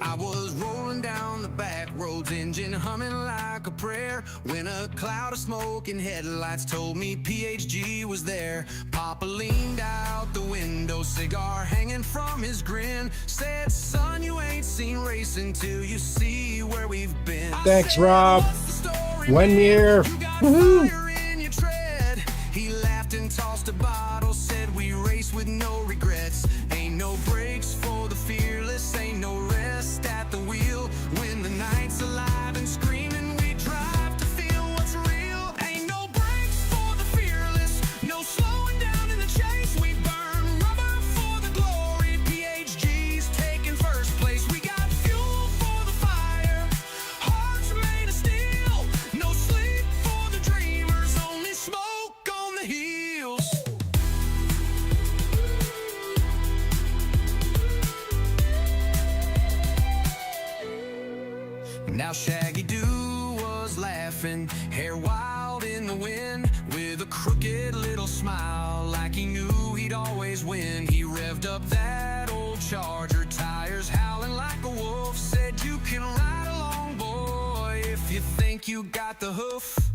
I was rolling down the back roads, engine humming like a prayer, when a cloud of smoke and headlights told me PHG was there. Papa leaned out the window, cigar hanging from his grin, said, son, you ain't seen racing till you see where we've been. Thanks, Rob. 1 year. Woohoo. He laughed and tossed a bottle, said we race with no regrets. Ain't no breaks for the fearless, ain't no rest at the wheel. When the night's alive and screaming, we drive to feel what's real. Ain't no breaks for the fearless, no slowing down in the chase. We burn rubber for the glory, PHG's taking first place. We got fuel for the fire, hearts made of steel. No sleep for the dreamers, only smoke on the heels. Now Shaggy Doo was laughing, hair wild in the wind, with a crooked little smile, like he knew he'd always win. He revved up that old Charger, tires howling like a wolf, said you can ride along, boy, if you think you got the hoof.